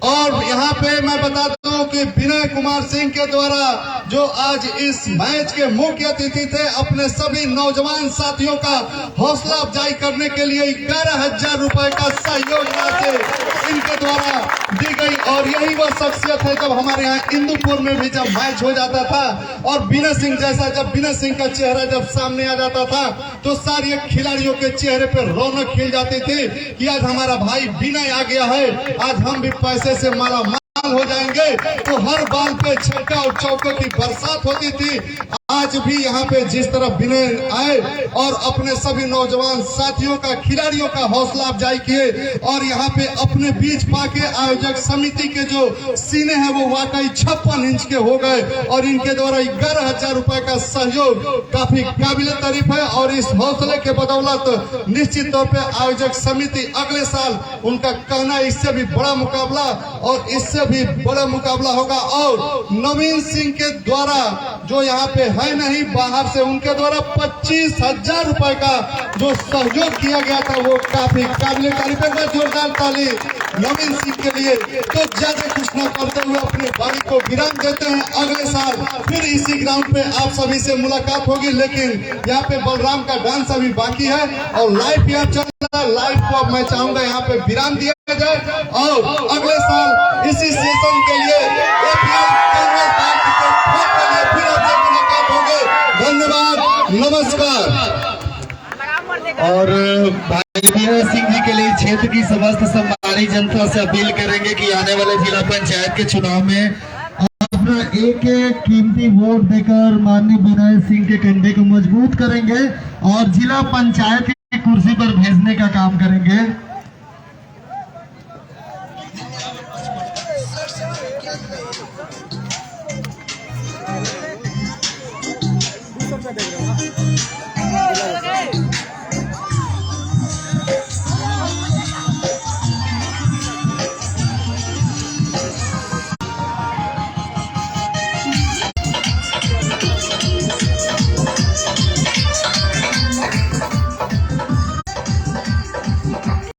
और यहाँ पे मैं बता दूं कि विनय कुमार सिंह के द्वारा जो आज इस मैच के मुख्य अतिथि थे, अपने सभी नौजवान साथियों का हौसला अफजाई करने के लिए 11,000 रुपए का सहयोग राशि इनके द्वारा दी गई और यही वह शख्सियत है जब हमारे यहाँ इंदुपुर में भी जब मैच हो जाता था और विनय सिंह जैसा जब विनय सिंह का चेहरा जब सामने आ जाता था तो सारे खिलाड़ियों के चेहरे पर रौनक खिल जाती थी कि आज हमारा भाई विनय आ गया है, आज हम भी पैसे से माला माल हो जाएंगे। तो हर बाल पे छक्का और चौकों की बरसात होती थी। आज भी यहाँ पे जिस तरह विनय आए और अपने सभी नौजवान साथियों का, खिलाड़ियों का हौसला अफजाई किए और यहाँ पे अपने बीच पाके आयोजक समिति के जो सीने हैं वो वाकई 56 इंच के हो गए और इनके द्वारा 11,000 रुपए का सहयोग काफी काबिल तारीफ है और इस हौसले के बदौलत निश्चित तौर पे आयोजक समिति अगले साल उनका कहना इससे भी बड़ा मुकाबला और इससे भी बड़ा मुकाबला होगा। और नवीन सिंह के द्वारा जो यहाँ पे है नहीं, बाहर से उनके द्वारा 25,000 रुपए का जो सहयोग किया गया था वो काफी काबिल तारीफ है। जोरदार ताली नवीन सिंह के लिए। तो ज्यादा कुछ न करते हुए अपनी बारी को विराम देते हैं। अगले साल फिर इसी ग्राउंड पे आप सभी से मुलाकात होगी, लेकिन यहाँ पे बलराम का डांस अभी बाकी है और लाइव यहाँ चल रहा है। लाइव को अब मैं चाहूंगा यहाँ पे विराम दिया जाए और अगले साल इसी सेशन के लिए धन्यवाद, नमस्कार। और भाई विनय सिंह जी के लिए क्षेत्र की समस्त सम्मानी जनता से अपील करेंगे कि आने वाले जिला पंचायत के चुनाव में अपना एक कीमती वोट देकर माननीय विनय सिंह के कंधे को मजबूत करेंगे और जिला पंचायत की कुर्सी पर भेजने का काम करेंगे। देख रहे हो